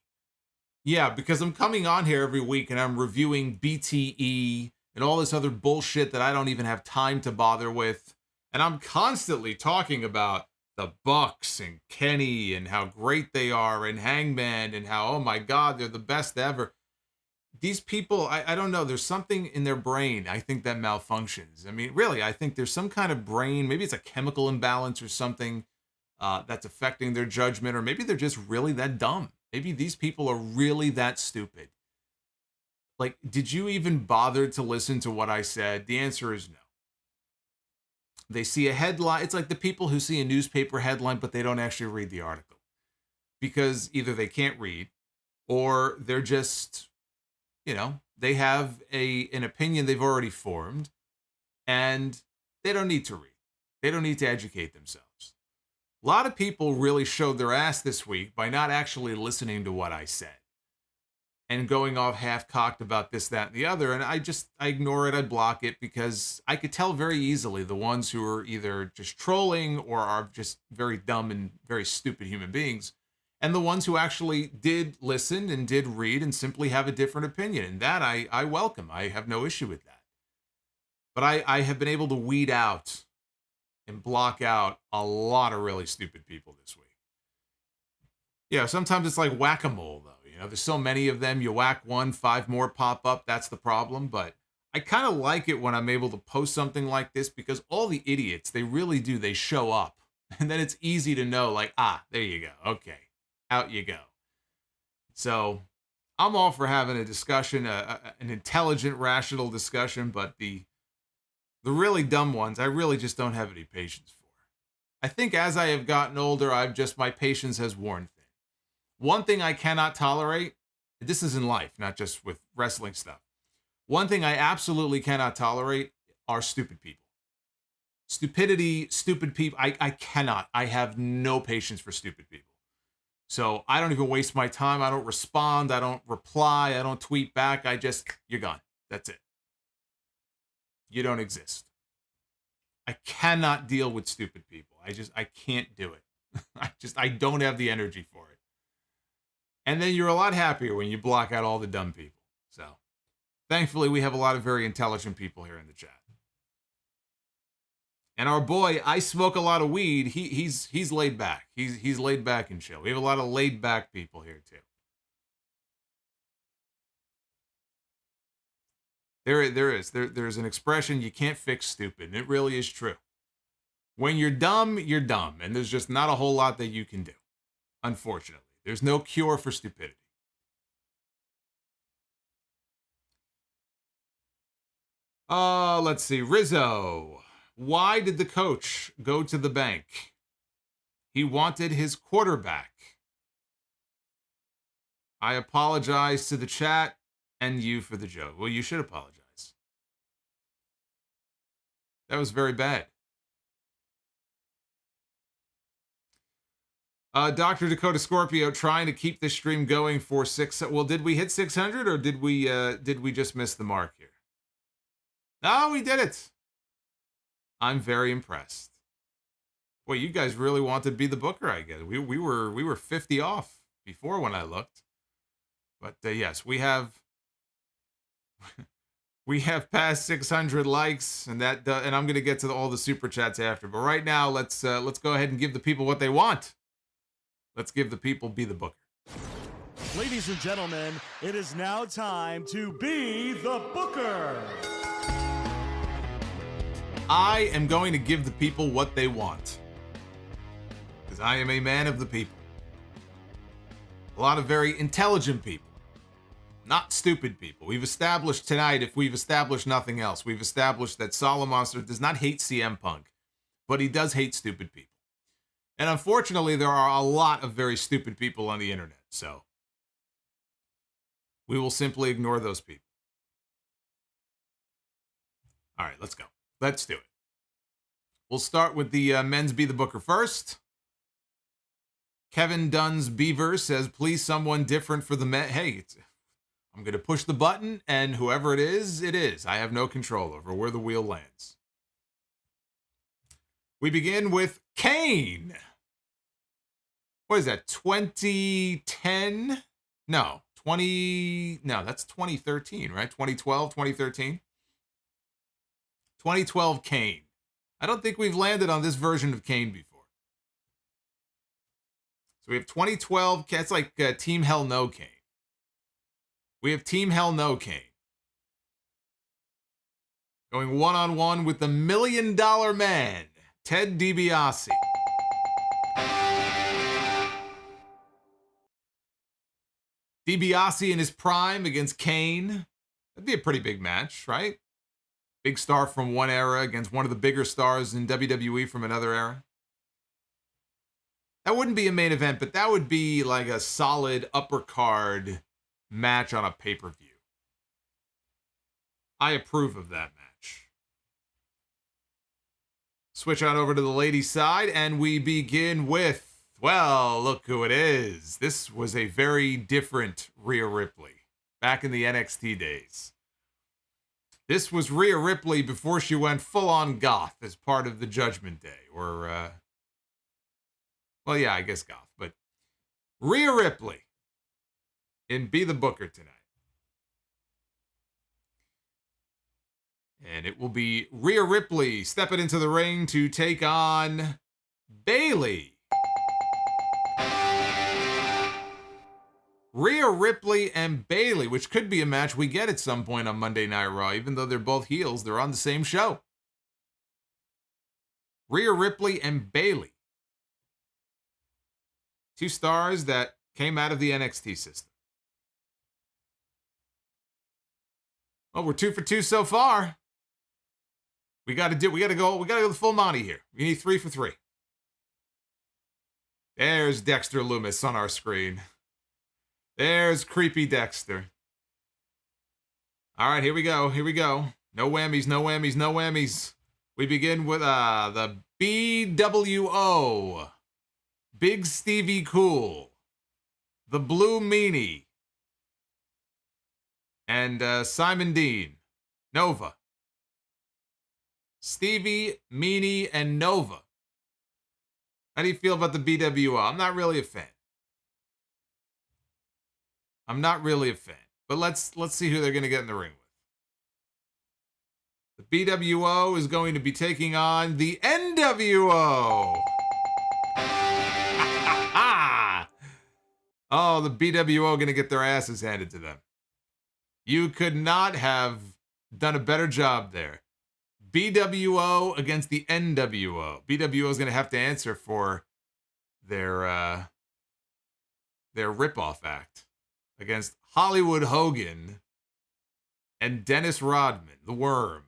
Yeah, because I'm coming on here every week and I'm reviewing BTE and all this other bullshit that I don't even have time to bother with. And I'm constantly talking about the Bucks and Kenny and how great they are and Hangman and how, oh my God, they're the best ever. These people, I don't know, there's something in their brain, I think, that malfunctions. I mean, really, I think there's some kind of brain, maybe it's a chemical imbalance or something that's affecting their judgment, or maybe they're just really that dumb. Maybe these people are really that stupid. Like, did you even bother to listen to what I said? The answer is no. They see a headline. It's like the people who see a newspaper headline, but they don't actually read the article. Because either they can't read, or they're just, they have an opinion they've already formed, and they don't need to read. They don't need to educate themselves. A lot of people really showed their ass this week by not actually listening to what I said and going off half-cocked about this, that, and the other. And I ignore it, I block it, because I could tell very easily the ones who are either just trolling or are just very dumb and very stupid human beings, and the ones who actually did listen and did read and simply have a different opinion. And that I welcome. I have no issue with that. But I have been able to weed out and block out a lot of really stupid people this week. Yeah, sometimes it's like whack-a-mole, though. You know, there's so many of them. You whack one, 5 more pop up. That's the problem. But I kind of like it when I'm able to post something like this, because all the idiots, they really do. They show up. And then it's easy to know, like, there you go. Okay, out you go. So I'm all for having a discussion, an intelligent, rational discussion. But the really dumb ones, I really just don't have any patience for. I think as I have gotten older, my patience has worn thin. One thing I cannot tolerate, this is in life, not just with wrestling stuff. One thing I absolutely cannot tolerate are stupid people. Stupidity, stupid people, I cannot. I have no patience for stupid people. So I don't even waste my time. I don't respond. I don't reply. I don't tweet back. You're gone. That's it. You don't exist. I cannot deal with stupid people. I can't do it. I don't have the energy for it. And then you're a lot happier when you block out all the dumb people. So, thankfully, we have a lot of very intelligent people here in the chat. And our boy, I smoke a lot of weed. He's laid back. He's laid back and chill. We have a lot of laid back people here too. There's an expression, you can't fix stupid, and it really is true. When you're dumb, and there's just not a whole lot that you can do. Unfortunately, there's no cure for stupidity. Let's see. Rizzo. Why did the coach go to the bank? He wanted his quarterback. I apologize to the chat and you for the joke. Well, you should apologize. That was very bad. Dr. Dakota Scorpio trying to keep this stream going for 600. Well, did we hit 600 or did we just miss the mark here? No, we did it. I'm very impressed. Well, you guys really wanted to be the booker, I guess. We were 50 off before when I looked. But yes, we have passed 600 likes, and and I'm going to get to all the super chats after. But right now, let's go ahead and give the people what they want. Let's give the people Be the Booker. Ladies and gentlemen, it is now time to Be the Booker. I am going to give the people what they want, because I am a man of the people. A lot of very intelligent people, not stupid people. We've established tonight, if we've established nothing else, we've established that Solomonster does not hate CM Punk, but he does hate stupid people. And unfortunately, there are a lot of very stupid people on the internet, so we will simply ignore those people. All right, let's go. Let's do it. We'll start with the men's Be the Booker first. Kevin Dunn's Beaver says, please someone different for the men. Hey, I'm going to push the button, and whoever it is, it is. I have no control over where the wheel lands. We begin with Kane. What is that, 2010? No, that's 2013, right? 2012, 2013? 2012 Kane. I don't think we've landed on this version of Kane before. So we have 2012, it's like Team Hell No Kane. We have Team Hell No Kane. Going one-on-one with the $1 Million Man, Ted DiBiase. DiBiase in his prime against Kane. That'd be a pretty big match, right? Big star from one era against one of the bigger stars in WWE from another era. That wouldn't be a main event, but that would be like a solid upper card match on a pay-per-view. I approve of that match. Switch on over to the ladies' side, and we begin with, well, look who it is. This was a very different Rhea Ripley back in the NXT days. This was Rhea Ripley before she went full-on goth as part of the Judgment Day. Or, well, yeah, I guess goth. But Rhea Ripley in Be the Booker tonight. And it will be Rhea Ripley stepping into the ring to take on Bayley. Rhea Ripley and Bayley, which could be a match we get at some point on Monday Night Raw. Even though they're both heels, they're on the same show. Rhea Ripley and Bayley. Two stars that came out of the NXT system. Well, we're 2 for 2 so far. We gotta go the full Monty here. We need 3 for 3. There's Dexter Loomis on our screen. There's creepy Dexter. All right, here we go. No whammies, no whammies, no whammies. We begin with the BWO. Big Stevie Cool. The Blue Meanie. And Simon Dean. Nova. Stevie, Meanie, and Nova. How do you feel about the BWO? I'm not really a fan. But let's see who they're going to get in the ring with. The BWO is going to be taking on the NWO. Oh, the BWO going to get their asses handed to them. You could not have done a better job there. BWO against the NWO. BWO is going to have to answer for their ripoff act against Hollywood Hogan and Dennis Rodman, the Worm.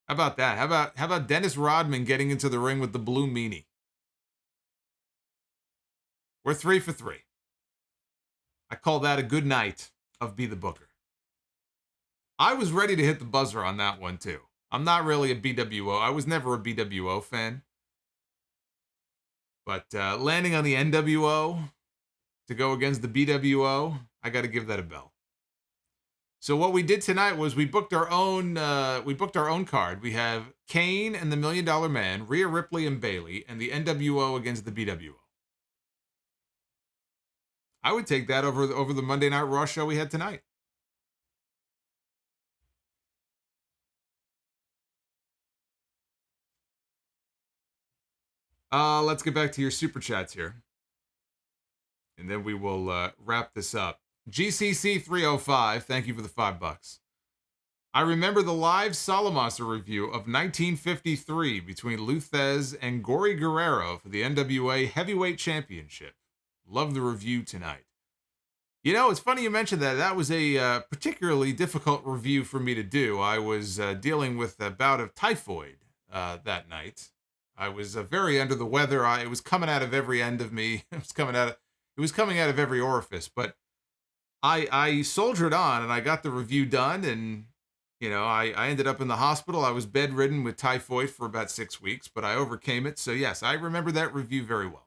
How about that? How about Dennis Rodman getting into the ring with the Blue Meanie? We're 3 for 3. I call that a good night of Be the Booker. I was ready to hit the buzzer on that one too. I'm not really a BWO. I was never a BWO fan. But landing on the NWO to go against the BWO, I got to give that a bell. So what we did tonight was we booked our own card. We have Kane and the $1 Million Man, Rhea Ripley and Bayley, and the NWO against the BWO. I would take that over the Monday Night Raw show we had tonight. Let's get back to your super chats here. And then we will wrap this up. GCC 305, thank you for the $5. I remember the live Solomonster review of 1953 between Luthez and Gory Guerrero for the NWA Heavyweight Championship. Love the review tonight. You know, it's funny you mentioned that. That was a particularly difficult review for me to do. I was dealing with a bout of typhoid that night. I was very under the weather. It was coming out of every end of me. It was coming out of every orifice. But I soldiered on, and I got the review done. And you know, I ended up in the hospital. I was bedridden with typhoid for about 6 weeks, but I overcame it. So yes, I remember that review very well.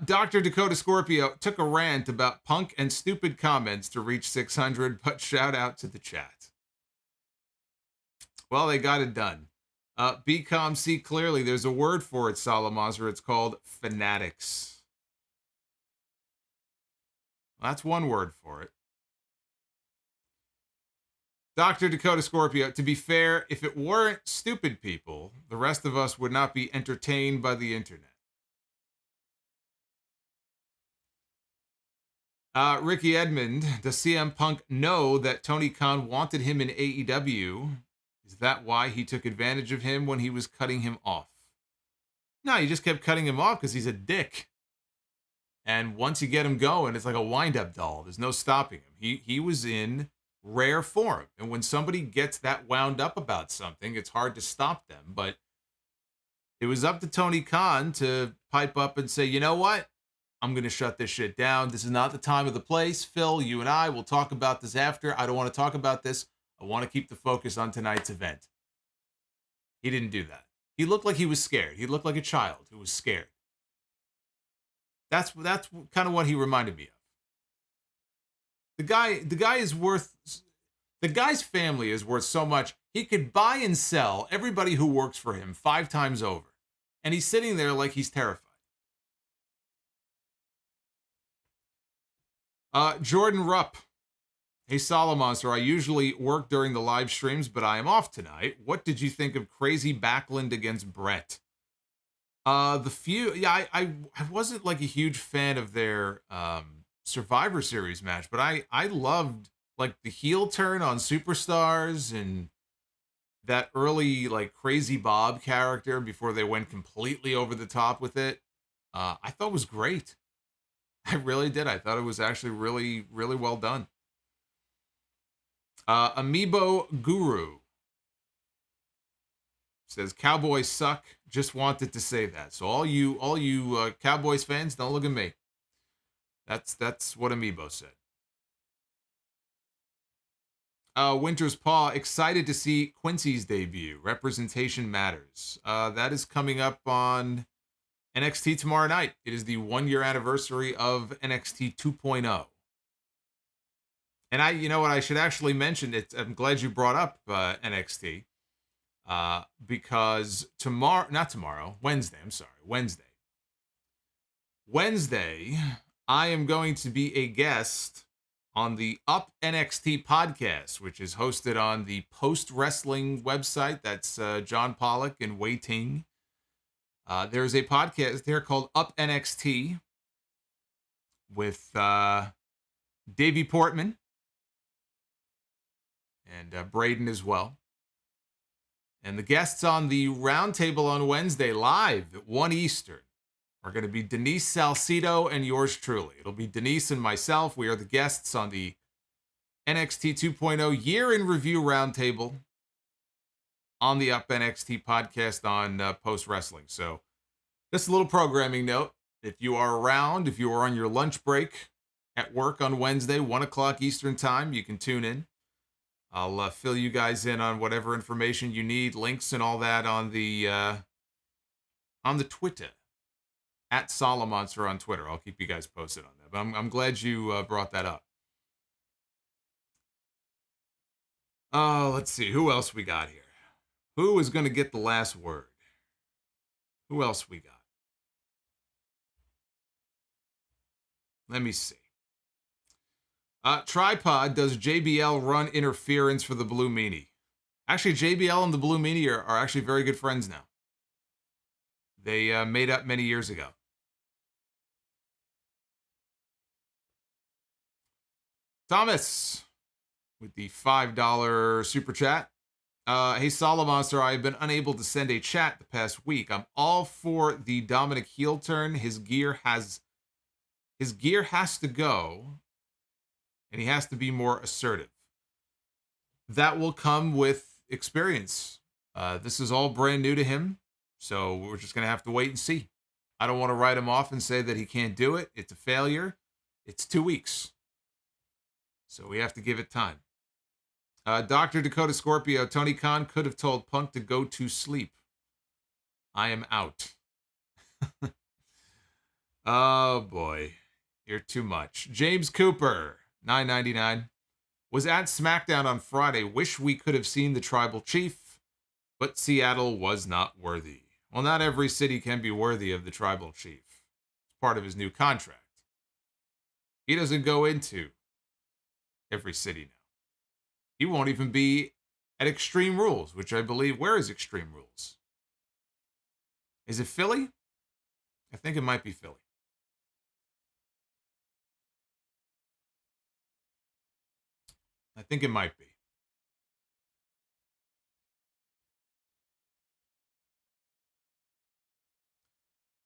Dr. Dakota Scorpio took a rant about punk and stupid comments to reach 600, but shout out to the chat. Well, they got it done. BCOM, see clearly, there's a word for it, Solomonster. It's called fanatics. That's one word for it. Dr. Dakota Scorpio, to be fair, if it weren't stupid people, the rest of us would not be entertained by the internet. Ricky Edmond, does CM Punk know that Tony Khan wanted him in AEW? Is that why he took advantage of him when he was cutting him off? No, he just kept cutting him off because he's a dick. And once you get him going, it's like a wind-up doll. There's no stopping him. He was in rare form. And when somebody gets that wound up about something, it's hard to stop them. But it was up to Tony Khan to pipe up and say, you know what? I'm going to shut this shit down. This is not the time or the place. Phil, you and I will talk about this after. I don't want to talk about this. I want to keep the focus on tonight's event. He didn't do that. He looked like he was scared. He looked like a child who was scared. That's kind of what he reminded me of. The guy's family is worth so much. He could buy and sell everybody who works for him 5 times over. And he's sitting there like he's terrified. Jordan Rupp. Hey, Solomonster, I usually work during the live streams, but I am off tonight. What did you think of Crazy Backlund against Brett? The feud, yeah, I wasn't like a huge fan of their Survivor Series match, but I loved like the heel turn on Superstars and that early like Crazy Bob character before they went completely over the top with it. I thought it was great. I really did. I thought it was actually really, really well done. Amiibo Guru says Cowboys suck. Just wanted to say that. So all you Cowboys fans, don't look at me. That's what Amiibo said. Winter's Paw, excited to see Quincy's debut. Representation matters. That is coming up on NXT tomorrow night. It is the 1-year anniversary of NXT 2.0. And you know what, I should actually mention it. I'm glad you brought up NXT. Because Wednesday, I am going to be a guest on the Up NXT podcast, which is hosted on the Post Wrestling website. That's John Pollock and Wei Ting. There's a podcast there called Up NXT with Davey Portman and Braden as well. And the guests on the roundtable on Wednesday, live at 1 Eastern, are going to be Denise Salcido and yours truly. It'll be Denise and myself. We are the guests on the NXT 2.0 Year in Review Roundtable on the Up NXT podcast on Post Wrestling. So just a little programming note. If you are around, if you are on your lunch break at work on Wednesday, 1 o'clock Eastern time, you can tune in. I'll fill you guys in on whatever information you need, links and all that on the Twitter, at Solomonster on Twitter. I'll keep you guys posted on that. But I'm glad you brought that up. Let's see. Who else we got here? Who is going to get the last word? Who else we got? Let me see. Tripod, does JBL run interference for the Blue Meanie? Actually, JBL and the Blue Meanie are actually very good friends now. They made up many years ago. Thomas with the $5 super chat. Hey, Solomonster, I've been unable to send a chat the past week. I'm all for the Dominik heel turn. His gear has to go. And he has to be more assertive. That will come with experience. This is all brand new to him. So we're just going to have to wait and see. I don't want to write him off and say that he can't do it. It's a failure. It's 2 weeks. So we have to give it time. Dr. Dakota Scorpio, Tony Khan could have told Punk to go to sleep. I am out. Oh, boy. You're too much. James Cooper. $9.99 was at SmackDown on Friday. Wish we could have seen the Tribal Chief, but Seattle was not worthy. Well, not every city can be worthy of the Tribal Chief. It's part of his new contract. He doesn't go into every city now. He won't even be at Extreme Rules, which I believe, where is Extreme Rules? Is it Philly? I think it might be Philly. I think it might be.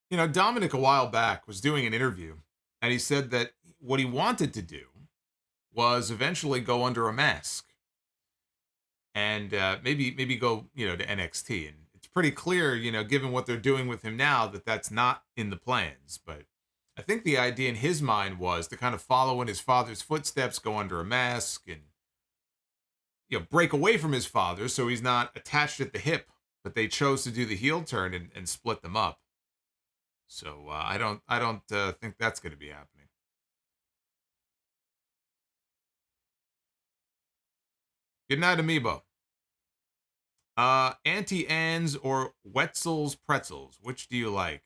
You know, Dominik a while back was doing an interview, and he said that what he wanted to do was eventually go under a mask and maybe go, to NXT. And it's pretty clear, given what they're doing with him now, that that's not in the plans. But I think the idea in his mind was to kind of follow in his father's footsteps, go under a mask, and break away from his father so he's not attached at the hip but they chose to do the heel turn and split them up. So I don't think that's going to be happening. Good night, Amiibo. Auntie Anne's or Wetzel's pretzels, which do you like?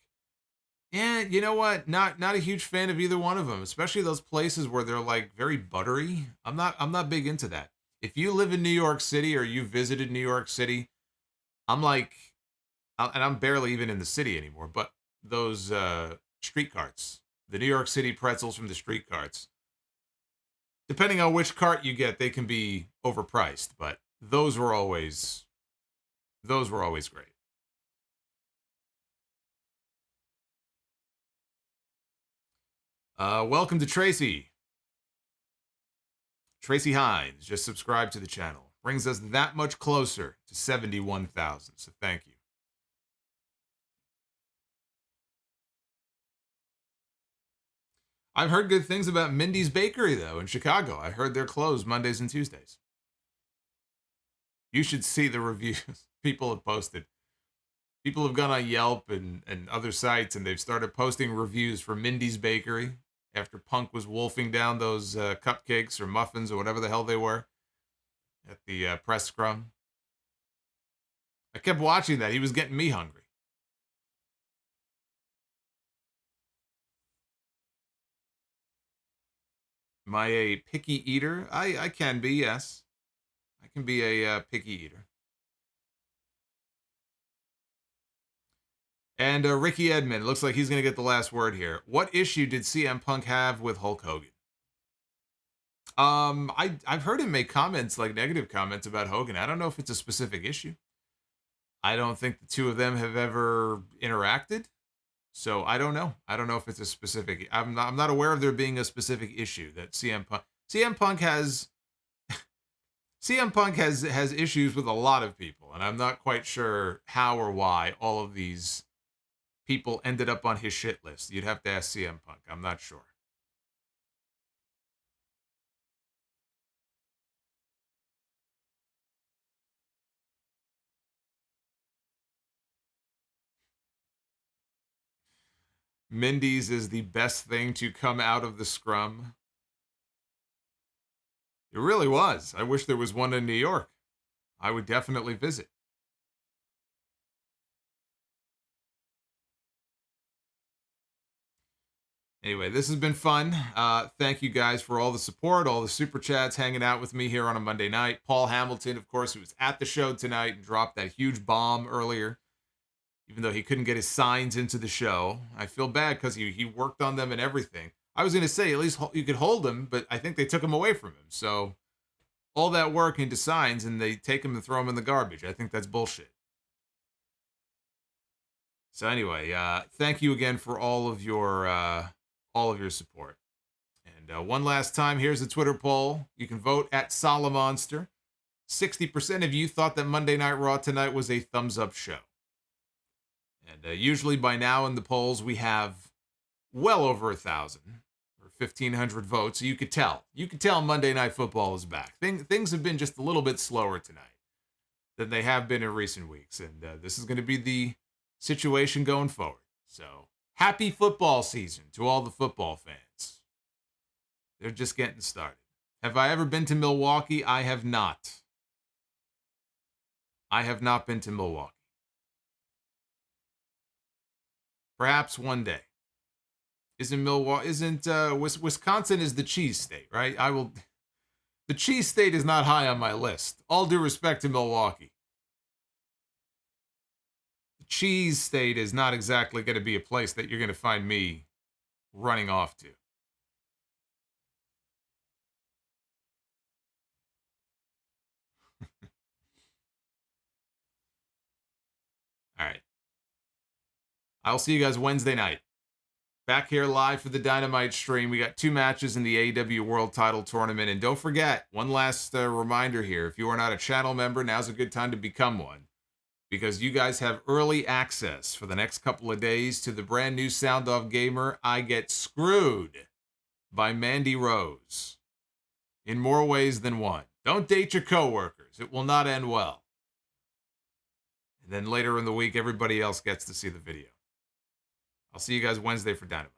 Yeah, you know what? Not a huge fan of either one of them, especially those places where they're like very buttery. I'm not big into that. If you live in New York City or you visited New York City, I'm like, and I'm barely even in the city anymore, but those street carts, the New York City pretzels from the street carts, depending on which cart you get, they can be overpriced, but those were always great. Welcome to Tracy. Tracy Hines just subscribed to the channel. Brings us that much closer to 71,000, so thank you. I've heard good things about Mindy's Bakery, though, in Chicago. I heard they're closed Mondays and Tuesdays. You should see the reviews people have posted. People have gone on Yelp and other sites, and they've started posting reviews for Mindy's Bakery after Punk was wolfing down those cupcakes or muffins or whatever the hell they were at the press scrum. I kept watching that. He was getting me hungry. Am I a picky eater? I can be, yes. I can be a picky eater. And Ricky Edmond, looks like he's going to get the last word here. What issue did CM Punk have with Hulk Hogan? I've heard him make comments, like negative comments about Hogan. I don't know if it's a specific issue. I don't think the two of them have ever interacted. So I don't know. I don't know if it's a specific. I'm not aware of there being a specific issue that CM Punk has issues with a lot of people, and I'm not quite sure how or why all of these people ended up on his shit list. You'd have to ask CM Punk. I'm not sure. Mindy's is the best thing to come out of the scrum. It really was. I wish there was one in New York. I would definitely visit. Anyway, this has been fun. Thank you guys for all the support, all the super chats, hanging out with me here on a Monday night. Paul Hamilton, of course, who was at the show tonight and dropped that huge bomb earlier, even though he couldn't get his signs into the show. I feel bad because he worked on them and everything. I was going to say, at least you could hold him, but I think they took him away from him. So all that work into signs, and they take him and throw him in the garbage. I think that's bullshit. So anyway, thank you again for all of your support. And one last time, here's a Twitter poll. You can vote at Solomonster. 60% of you thought that Monday Night Raw tonight was a thumbs-up show. And usually by now in the polls, we have well over 1,000 or 1,500 votes. So you could tell. You could tell Monday Night Football is back. Things have been just a little bit slower tonight than they have been in recent weeks. And this is going to be the situation going forward. So happy football season to all the football fans. They're just getting started. Have I ever been to Milwaukee? I have not. I have not been to Milwaukee. Perhaps one day. Wisconsin is the cheese state, right? The cheese state is not high on my list. All due respect to Milwaukee. The cheese state is not exactly going to be a place that you're going to find me running off to. All right. I'll see you guys Wednesday night. Back here live for the Dynamite stream. We got 2 matches in the AEW World Title Tournament. And don't forget, one last reminder here. If you are not a channel member, now's a good time to become one. Because you guys have early access for the next couple of days to the brand new Sound Off Gamer, I Get Screwed by Mandy Rose. In more ways than one. Don't date your coworkers. It will not end well. And then later in the week, everybody else gets to see the video. I'll see you guys Wednesday for Dynamite.